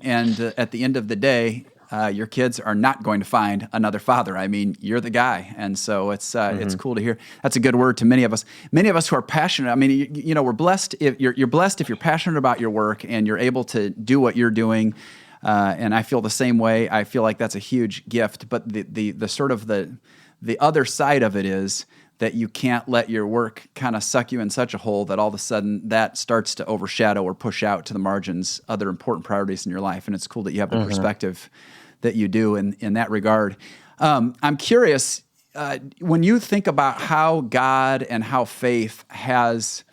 at the end of the day, your kids are not going to find another father. I mean, you're the guy. And so it's cool to hear. That's a good word to many of us. Many of us who are passionate. I mean, we're blessed. If you're blessed if you're passionate about your work and you're able to do what you're doing. And I feel the same way. I feel like that's a huge gift. But the sort of the other side of it is that you can't let your work kind of suck you in such a hole that all of a sudden that starts to overshadow or push out to the margins other important priorities in your life. And it's cool that you have the perspective that you do in that regard. I'm curious, when you think about how God and how faith has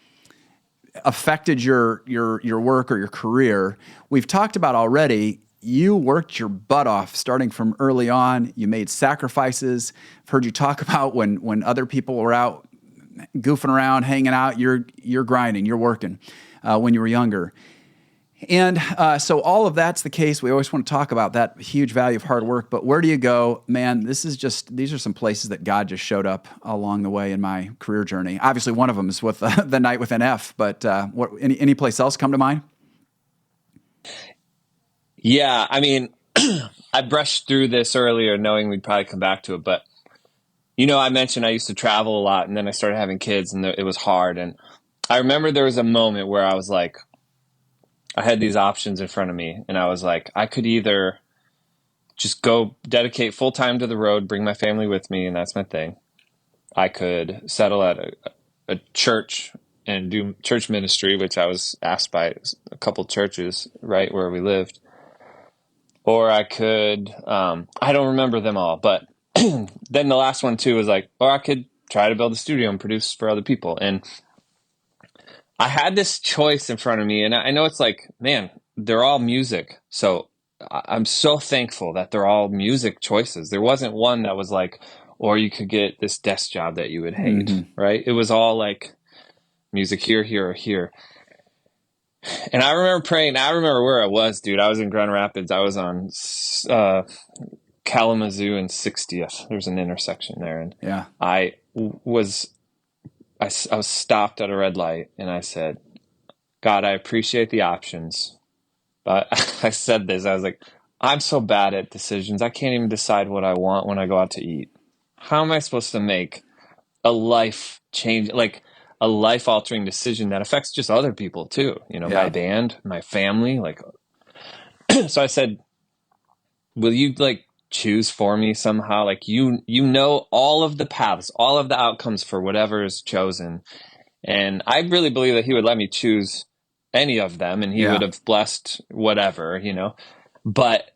affected your work or your career, we've talked about already, you worked your butt off starting from early on. You made sacrifices. I've heard you talk about when other people were out goofing around, hanging out, you're grinding, you're working when you were younger. And so all of that's the case. We always want to talk about that huge value of hard work. But where do you go? Man, these are some places that God just showed up along the way in my career journey. Obviously, one of them is with the night with NF. But any place else come to mind? Yeah, I mean, I brushed through this earlier knowing we'd probably come back to it. But, I mentioned I used to travel a lot, and then I started having kids, and it was hard. And I remember there was a moment where I was like, I had these options in front of me, and I was like, I could either just go dedicate full time to the road, bring my family with me, and that's my thing. I could settle at a church and do church ministry, which I was asked by a couple churches right where we lived. Or I could, I don't remember them all, but then the last one too was like, or I could try to build a studio and produce for other people. And I had this choice in front of me, and I know it's like, man, they're all music. So I'm so thankful that they're all music choices. There wasn't one that was like, or you could get this desk job that you would hate, right? It was all like music here, here, or here. And I remember praying. I remember where I was, dude. I was in Grand Rapids. I was on Kalamazoo and 60th. There's an intersection there. And I was stopped at a red light, and I said, God, I appreciate the options. But I said this, I was like, I'm so bad at decisions. I can't even decide what I want when I go out to eat. How am I supposed to make a life change, like a life altering decision that affects just other people too? You know, my band, my family, like, so I said, will you like choose for me somehow? Like you know, all of the paths, all of the outcomes for whatever is chosen. And I really believe that he would let me choose any of them, and he would have blessed whatever, you know. But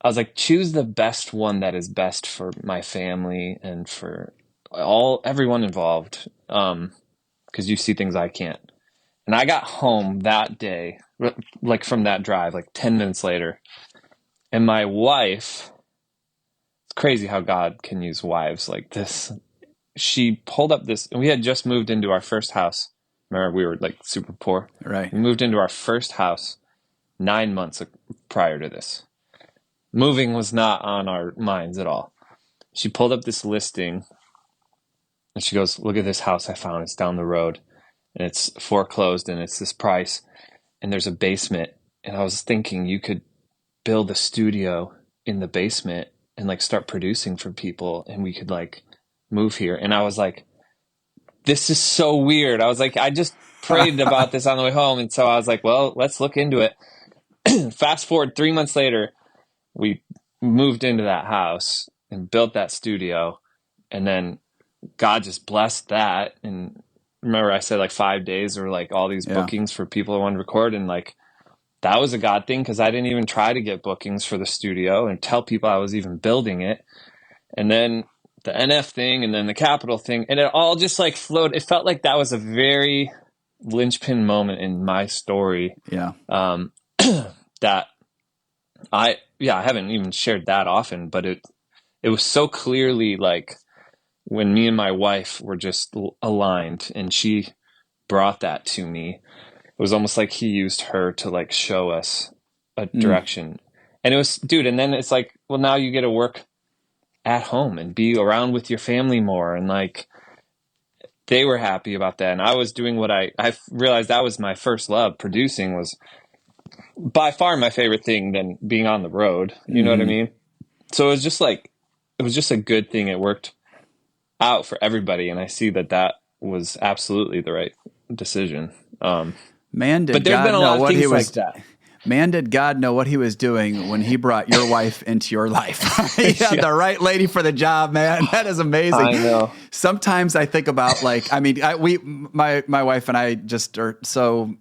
I was like, choose the best one that is best for my family and for everyone involved, because you see things I can't. And I got home that day, like from that drive, like 10 minutes later, and my wife, it's crazy how God can use wives like this. She pulled up this, and we had just moved into our first house. Remember, we were like super poor. Right. We moved into our first house 9 months prior to this. Moving was not on our minds at all. She pulled up this listing, and she goes, look at this house I found. It's down the road, and it's foreclosed, and it's this price, and there's a basement. And I was thinking you could build a studio in the basement and like start producing for people, and we could like move here. And I was like, this is so weird. I was like, I just prayed about this on the way home. And so I was like, well, let's look into it. Fast forward 3 months later, we moved into that house and built that studio. And then God just blessed that. And remember, I said like 5 days or like all these bookings for people who want to record. And like, that was a God thing, because I didn't even try to get bookings for the studio and tell people I was even building it. And then the NF thing, and then the Capitol thing, and it all just like flowed. It felt like that was a very linchpin moment in my story. That I haven't even shared that often, but it was so clearly like when me and my wife were just aligned, and she brought that to me. It was almost like he used her to like show us a direction. And it was, dude, and then it's like, well, now you get to work at home and be around with your family more. And like, they were happy about that. And I was doing what I realized that was my first love. Producing was by far my favorite thing than being on the road. You know what I mean? So it was just like, it was just a good thing. It worked out for everybody. And I see that was absolutely the right decision. Man, but there's been a lot of things like that. Man, did God know what he was doing when he brought your wife into your life. He had the right lady for the job, man. That is amazing. I know. Sometimes I think about like, I mean, my wife and I just are so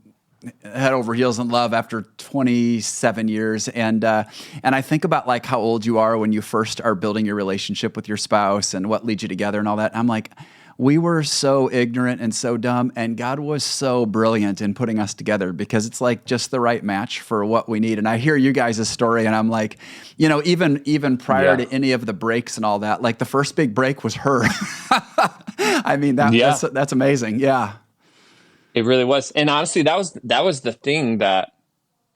head over heels in love after 27 years. And I think about like how old you are when you first are building your relationship with your spouse and what leads you together and all that. I'm like, we were so ignorant and so dumb, and God was so brilliant in putting us together, because it's like just the right match for what we need. And I hear you guys' story, and I'm like, you know, even prior to any of the breaks and all that, like the first big break was her. I mean, that's amazing. Yeah. It really was. And honestly, that was the thing that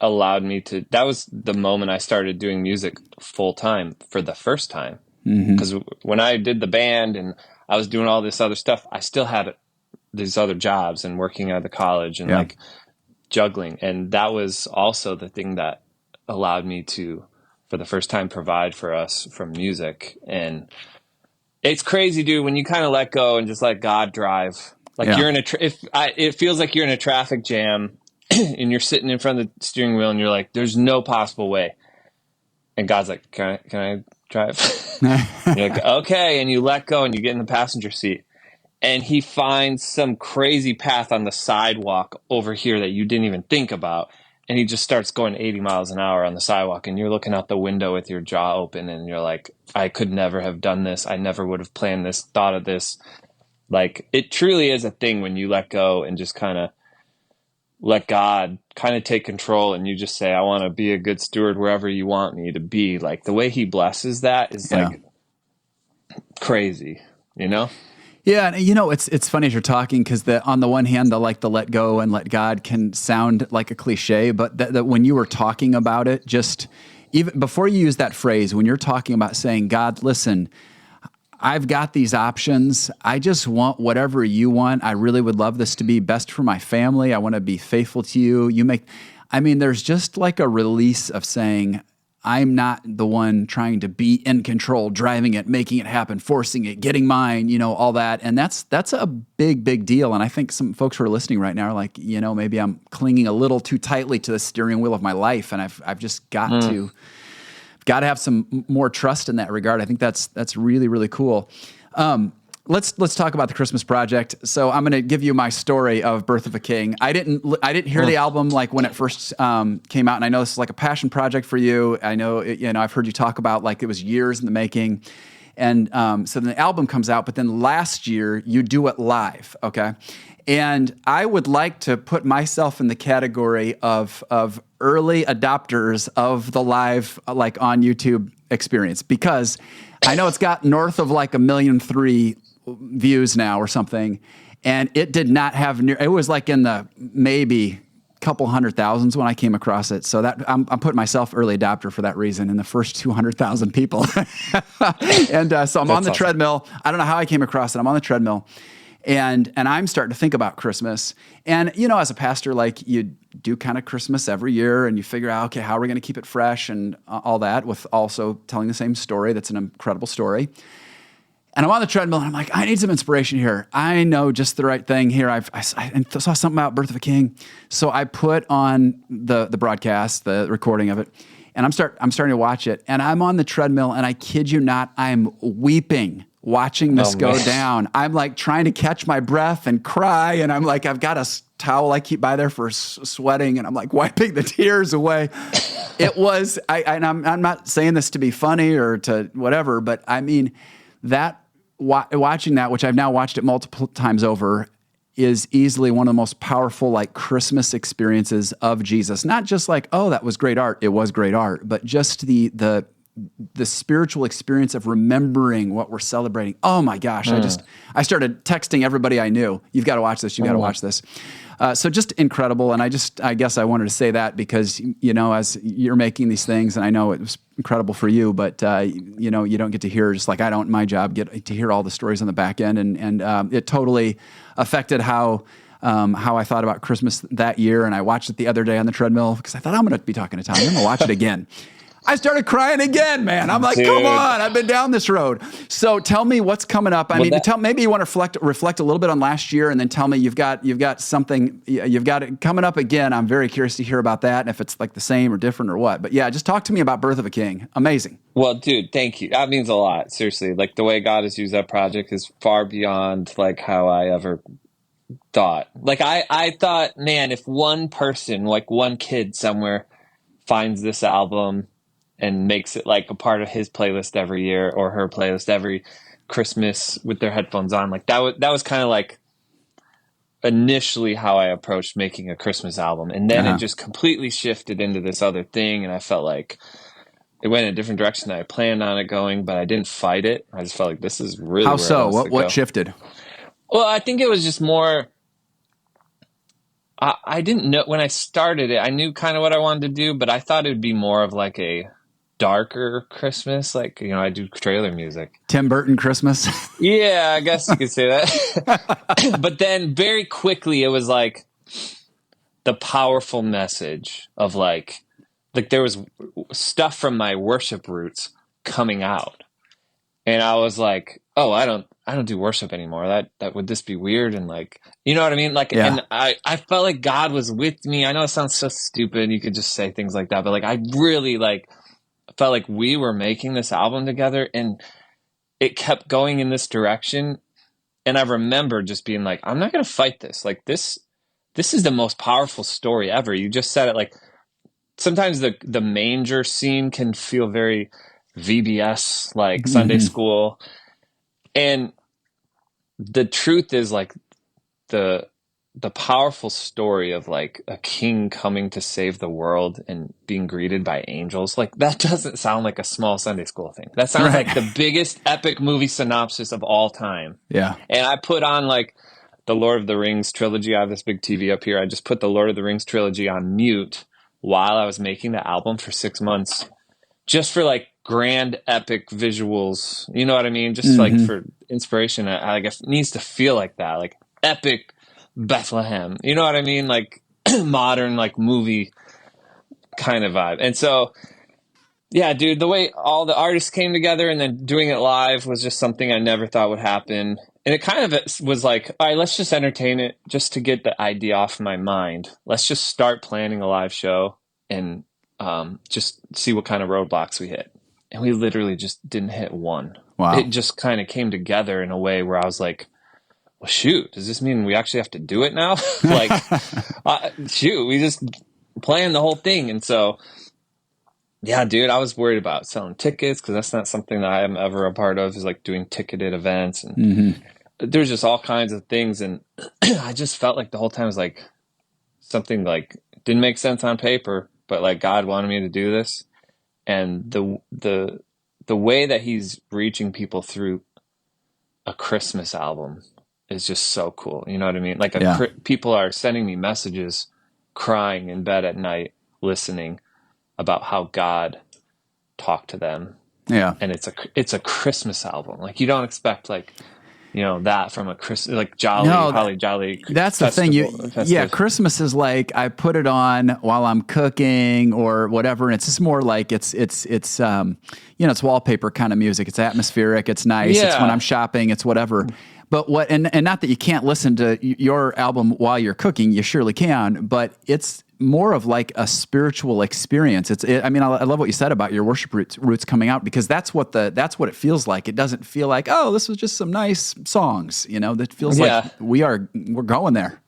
allowed me to, that was the moment I started doing music full time for the first time. Because when I did the band and I was doing all this other stuff, I still had these other jobs and working at the college and like juggling. And that was also the thing that allowed me to, for the first time, provide for us from music. And it's crazy, dude, when you kind of let go and just let God drive. Like you're in it feels like you're in a traffic jam and you're sitting in front of the steering wheel and you're like, there's no possible way. And God's like, can I drive? You're like, okay. And you let go and you get in the passenger seat, and he finds some crazy path on the sidewalk over here that you didn't even think about. And he just starts going 80 miles an hour on the sidewalk, and you're looking out the window with your jaw open and you're like, I could never have done this. I never would have planned this, thought of this. Like it truly is a thing when you let go and just kind of let God kind of take control, and you just say, I want to be a good steward wherever you want me to be. Like the way he blesses that is like crazy, you know? Yeah, and it's funny as you're talking, because on the one hand, the let go and let God can sound like a cliche, but that when you were talking about it, just even before you use that phrase, when you're talking about saying, God, listen, I've got these options. I just want whatever you want. I really would love this to be best for my family. I want to be faithful to you. There's just like a release of saying, I'm not the one trying to be in control, driving it, making it happen, forcing it, getting mine, all that. And that's a big, big deal. And I think some folks who are listening right now are like, maybe I'm clinging a little too tightly to the steering wheel of my life. And I've just got to have some more trust in that regard. I think that's really, really cool. Let's talk about the Christmas Project. So I'm going to give you my story of Birth of a King. I didn't hear the album like when it first came out, and I know this is like a passion project for you. I know I've heard you talk about like it was years in the making, and so then the album comes out. But then last year you do it live, okay? And I would like to put myself in the category of early adopters of the live like on YouTube experience, because I know it's got north of like 1.3 million views now or something, and it did not have it was like in the maybe couple 100,000s when I came across it. So that I'm putting myself early adopter for that reason in the first 200,000 people. And so I'm on the treadmill. I don't know how I came across it. I'm on the treadmill, and I'm starting to think about Christmas. And as a pastor, like you do kind of Christmas every year, and you figure out, okay, how are we going to keep it fresh and all that, with also telling the same story. That's an incredible story. And I'm on the treadmill, and I'm like, I need some inspiration here. I know just the right thing here. I saw something about Birth of a King. So I put on the broadcast, the recording of it, and I'm starting to watch it. And I'm on the treadmill, and I kid you not, I'm weeping watching this go down. I'm like trying to catch my breath and cry. And I'm like, I've got a towel I keep by there for sweating, and I'm like wiping the tears away. It was, I'm not saying this to be funny or to whatever, but I mean, that watching that, which I've now watched it multiple times over, is easily one of the most powerful like Christmas experiences of Jesus. Not just like, oh, that was great art. It was great art, but just the spiritual experience of remembering what we're celebrating. Oh my gosh. I started texting everybody I knew. You've got to watch this. You've got to watch this. So just incredible. And I guess I wanted to say that because, as you're making these things, and I know it was incredible for you, but, you don't get to hear, just like I don't, my job, get to hear all the stories on the back end. And it totally affected how I thought about Christmas that year. And I watched it the other day on the treadmill because I thought, I'm going to be talking to Tommee. I'm going to watch it again. I started crying again, man. I'm like, Dude. Come on, I've been down this road. So tell me what's coming up. Maybe you want to reflect a little bit on last year, and then tell me you've got something, you've got it coming up again. I'm very curious to hear about that, and if it's like the same or different or what. But yeah, just talk to me about Birth of a King. Amazing. Well, dude, thank you. That means a lot. Seriously, like the way God has used that project is far beyond like how I ever thought. Like I thought, man, if one person, like one kid somewhere finds this album and makes it like a part of his playlist every year or her playlist every Christmas with their headphones on. Like that was kind of like initially how I approached making a Christmas album. And then it just completely shifted into this other thing. And I felt like it went in a different direction than I planned on it going, but I didn't fight it. I just felt like this is really how so? What shifted? Well, I think it was just more, I didn't know when I started it, I knew kind of what I wanted to do, but I thought it would be more of like a darker Christmas, like I do trailer music. Tim Burton Christmas. Yeah, I guess you could say that. But then very quickly it was like the powerful message of like there was stuff from my worship roots coming out, and I was like, oh, I don't do worship anymore. That would this be weird? And like, you know what I mean? Like, yeah. And I felt like God was with me. I know it sounds so stupid. You could just say things like that, but like I really like felt like we were making this album together, and it kept going in this direction. And I remember just being like, I'm not going to fight this. Like this is the most powerful story ever. You just said it. Like sometimes the manger scene can feel very VBS, like Sunday school. And the truth is like the powerful story of like a king coming to save the world and being greeted by angels, like that doesn't sound like a small Sunday school thing. That sounds Right. like the biggest epic movie synopsis of all time. Yeah. And I put on like the Lord of the Rings trilogy. I have this big TV up here. I just put the Lord of the Rings trilogy on mute while I was making the album for 6 months, just for like grand epic visuals. You know what I mean? Just like for inspiration. I guess it needs to feel like that, like epic Bethlehem. You know what I mean? Like modern, like movie kind of vibe. And so, yeah, dude, the way all the artists came together and then doing it live was just something I never thought would happen. And it kind of was like, all right, let's just entertain it just to get the idea off my mind. Let's just start planning a live show and just see what kind of roadblocks we hit. And we literally just didn't hit one. Wow. It just kind of came together in a way where I was like, well, shoot, does this mean we actually have to do it now? Like, shoot, we just planned the whole thing. And so, yeah, dude, I was worried about selling tickets because that's not something that I am ever a part of, is like doing ticketed events. And there's just all kinds of things. And I just felt like the whole time was like something like didn't make sense on paper, but like God wanted me to do this. And the way that he's reaching people through a Christmas album is just so cool. You know what I mean? Like people are sending me messages, crying in bed at night, listening about how God talked to them. Yeah. And it's a Christmas album. Like you don't expect like, you know, that from a Christmas, like jolly. That's the thing. Christmas is like, I put it on while I'm cooking or whatever. And it's just more like it's it's wallpaper kind of music. It's atmospheric. It's nice. Yeah. It's when I'm shopping. It's whatever. But and not that you can't listen to your album while you're cooking, you surely can, but it's more of like a spiritual experience. I love what you said about your worship roots coming out, because that's what it feels like. It doesn't feel like, oh, this was just some nice songs, you know, that feels like we're going there.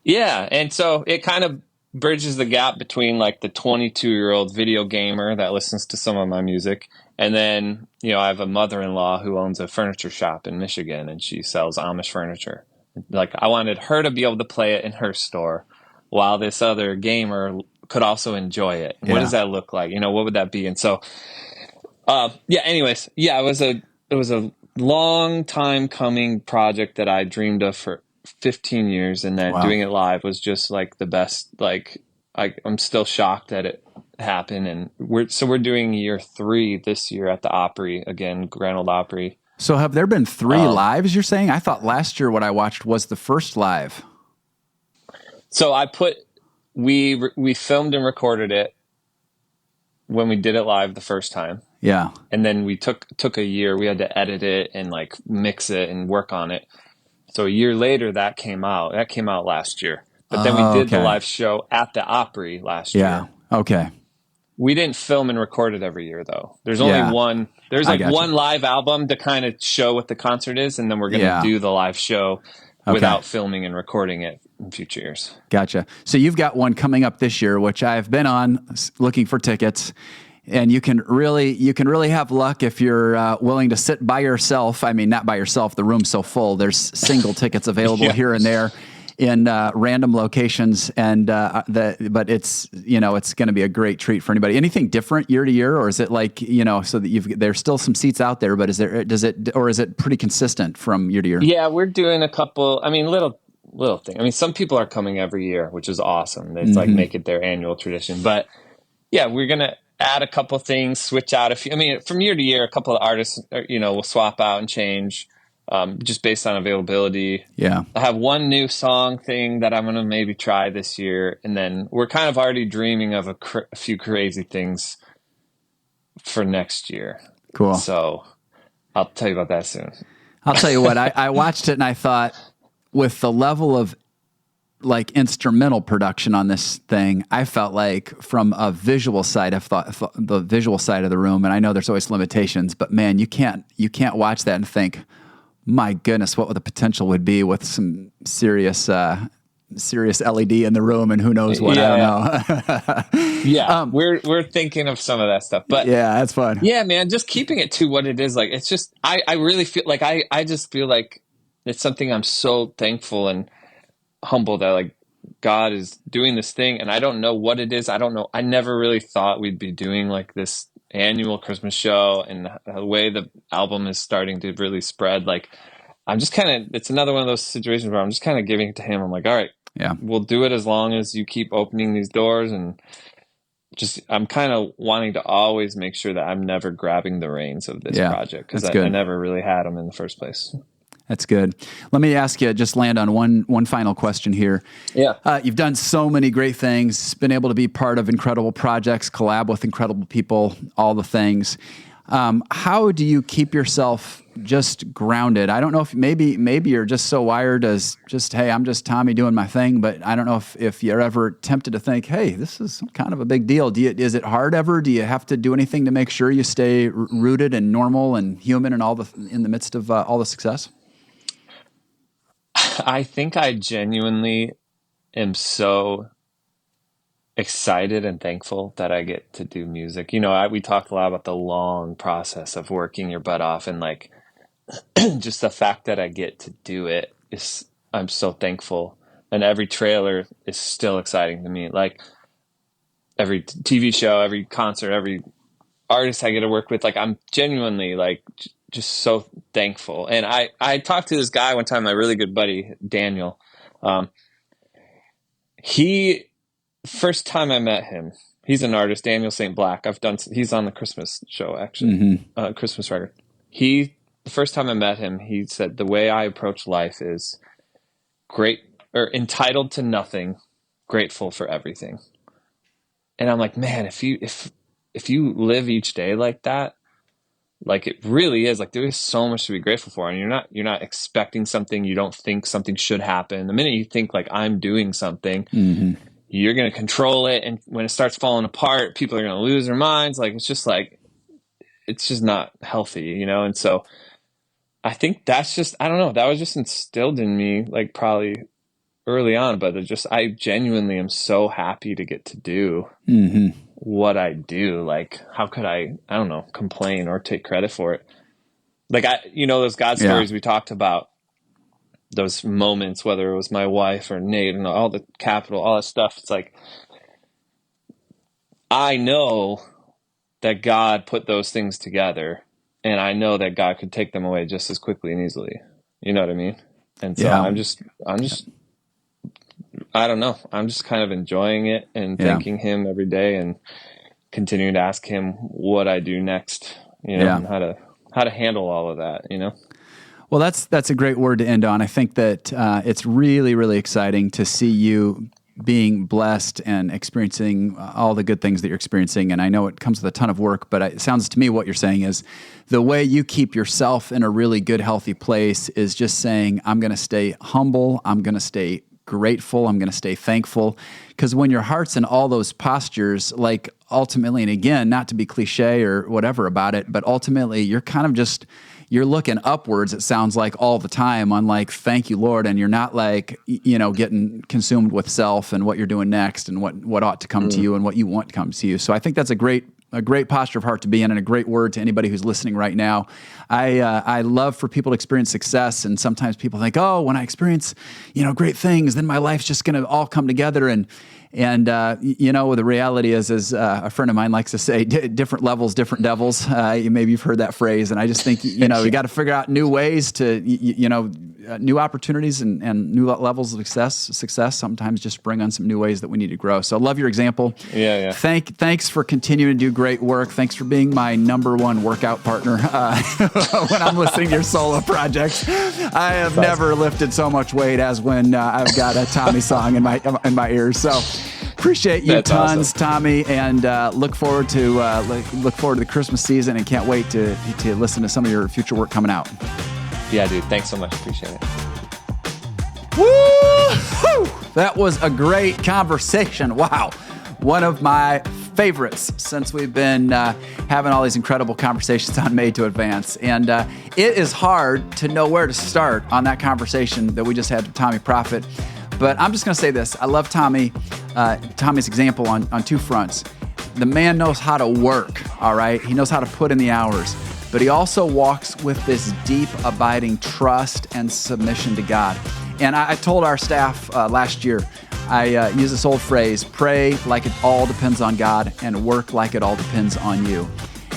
Yeah. And so it kind of bridges the gap between like the 22-year-old video gamer that listens to some of my music. And then, you know, I have a mother-in-law who owns a furniture shop in Michigan, and she sells Amish furniture. Like I wanted her to be able to play it in her store while this other gamer could also enjoy it. What does that look like? You know, what would that be? And so, anyways, it was a long time coming project that I dreamed of for 15 years. And then doing it live was just like the best. Like I'm still shocked that it happened. And we're doing year 3 this year at the Opry again, Grand Ole Opry. So have there been 3 lives, you're saying? I thought last year what I watched was the first live. So we filmed and recorded it when we did it live the first time. Yeah. And then we took a year. We had to edit it and like mix it and work on it. So a year later that came out. That came out last year. But then we did the live show at the Opry last year. Yeah. Okay. We didn't film and record it every year though. There's only one. There's like one live album to kind of show what the concert is, and then we're going to do the live show without filming and recording it in future years. Gotcha. So you've got one coming up this year, which I've been on looking for tickets, and you can really have luck if you're willing to sit by yourself. I mean, not by yourself. The room's so full. There's single tickets available here and there in random locations, and but it's it's going to be a great treat for anybody. Anything different year to year, or is it like so that there's still some seats out there, but is it pretty consistent from year to year? Yeah, we're doing a couple. I mean, little thing. I mean, some people are coming every year, which is awesome. It's like make it their annual tradition. But yeah, we're gonna add a couple things, switch out a few. I mean, from year to year, a couple of artists will swap out and change. Just based on availability. Yeah. I have one new song thing that I'm going to maybe try this year. And then we're kind of already dreaming of a few crazy things for next year. Cool. So I'll tell you about that soon. I'll tell you what, I watched it and I thought, with the level of like instrumental production on this thing, I felt like from a visual side, I've thought the visual side of the room, and I know there's always limitations, but man, you can't watch that and think, my goodness, what the potential would be with some serious LED in the room and who knows what. I don't know. Yeah. We're thinking of some of that stuff, but yeah, that's fun. Yeah, man, just keeping it to what it is. Like, it's just, I really feel like, I just feel like it's something I'm so thankful and humbled that like God is doing this thing, and I don't know what it is. I don't know. I never really thought we'd be doing like this annual Christmas show, and the way the album is starting to really spread. Like, I'm just kind of, it's another one of those situations where I'm just kind of giving it to him. I'm like, all right, Yeah. we'll do it as long as you keep opening these doors. And just, I'm kind of wanting to always make sure that I'm never grabbing the reins of this project, because I never really had them in the first place. That's good. Let me ask you, just land on one final question here. Yeah. You've done so many great things, been able to be part of incredible projects, collab with incredible people, all the things. How do you keep yourself just grounded? I don't know if maybe you're just so wired as just, hey, I'm just Tommee doing my thing, but I don't know if you're ever tempted to think, hey, this is kind of a big deal. Is it hard ever? Do you have to do anything to make sure you stay rooted and normal and human and in the midst of all the success? I think I genuinely am so excited and thankful that I get to do music. You know, we talk a lot about the long process of working your butt off, and like just the fact that I get to do it is, I'm so thankful. And every trailer is still exciting to me. Like every TV show, every concert, every artist I get to work with, like I'm genuinely like just so thankful. And I talked to this guy one time, my really good buddy, Daniel. First time I met him, he's an artist, Daniel St. Black. He's on the Christmas show, actually, Christmas record. The first time I met him, he said, the way I approach life is entitled to nothing, grateful for everything. And I'm like, man, if you live each day like that, like it really is, like there is so much to be grateful for, and you're not expecting something. You don't think something should happen. The minute you think like I'm doing something, you're going to control it. And when it starts falling apart, people are going to lose their minds. Like, it's just not healthy, you know? And so I think that's just, I don't know, that was just instilled in me, like probably early on, but I genuinely am so happy to get to do what I do. Like, how could I don't know, complain or take credit for it? Like, those God stories we talked about, those moments, whether it was my wife or Nate and all the capital, all that stuff. It's like, I know that God put those things together, and I know that God could take them away just as quickly and easily. You know what I mean? And so I'm just, I don't know. I'm just kind of enjoying it and thanking him every day and continuing to ask him what I do next, and how to handle all of that, Well, that's a great word to end on. I think that it's really, really exciting to see you being blessed and experiencing all the good things that you're experiencing. And I know it comes with a ton of work, but it sounds to me what you're saying is the way you keep yourself in a really good, healthy place is just saying, I'm going to stay humble. I'm going to stay grateful. I'm going to stay thankful. Because when your heart's in all those postures, like ultimately, and again, not to be cliche or whatever about it, but ultimately you're kind of just, you're looking upwards, it sounds like, all the time on like, thank you, Lord. And you're not like, getting consumed with self and what you're doing next and what ought to come to you and what you want to come to you. So I think that's a great posture of heart to be in, and a great word to anybody who's listening right now. I love for people to experience success. And sometimes people think, oh, when I experience, great things, then my life's just going to all come together. And the reality is a friend of mine likes to say, different levels, different devils. Maybe you've heard that phrase. And I just think, we got to figure out new ways to, new opportunities and new levels of success sometimes just bring on some new ways that we need to grow. So I love your example. Yeah. Thanks for continuing to do great work. Thanks for being my number one workout partner when I'm listening to your solo projects. I have never lifted so much weight as when I've got a Tommee song in my ears. So appreciate you tons, awesome. Tommee, and look forward to the Christmas season, and can't wait to listen to some of your future work coming out. Yeah, dude. Thanks so much. Appreciate it. Woo! That was a great conversation. Wow. One of my favorites since we've been having all these incredible conversations on Made to Advance. And it is hard to know where to start on that conversation that we just had with Tommee Profitt. But I'm just going to say this. I love Tommie's example on two fronts. The man knows how to work, all right? He knows how to put in the hours. but he also walks with this deep, abiding trust and submission to God. And I told our staff last year, I use this old phrase, pray like it all depends on God and work like it all depends on you.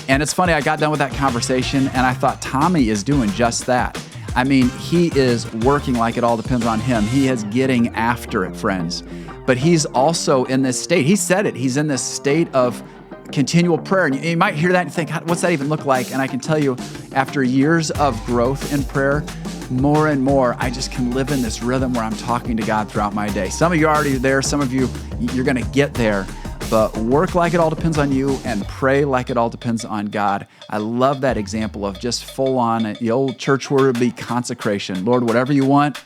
And it's funny, I got done with that conversation and I thought Tommee is doing just that. I mean, he is working like it all depends on him. He is getting after it, friends. But he's also in this state. He said it. He's in this state of continual prayer. And you might hear that and think, what's that even look like? And I can tell you, after years of growth in prayer, more and more, I just can live in this rhythm where I'm talking to God throughout my day. Some of you are already there. Some of you, you're going to get there. But work like it all depends on you and pray like it all depends on God. I love that example of just full on, the old church word would be consecration. Lord, whatever you want,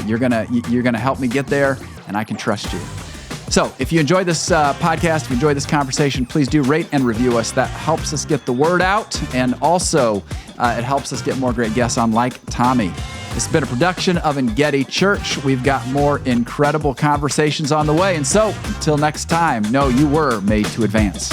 you're gonna help me get there, and I can trust you. So if you enjoyed this podcast, if you enjoyed this conversation, please do rate and review us. That helps us get the word out, and also it helps us get more great guests on like Tommee. This has been a production of Engedi Church. We've got more incredible conversations on the way. And so, until next time, know you were made to advance.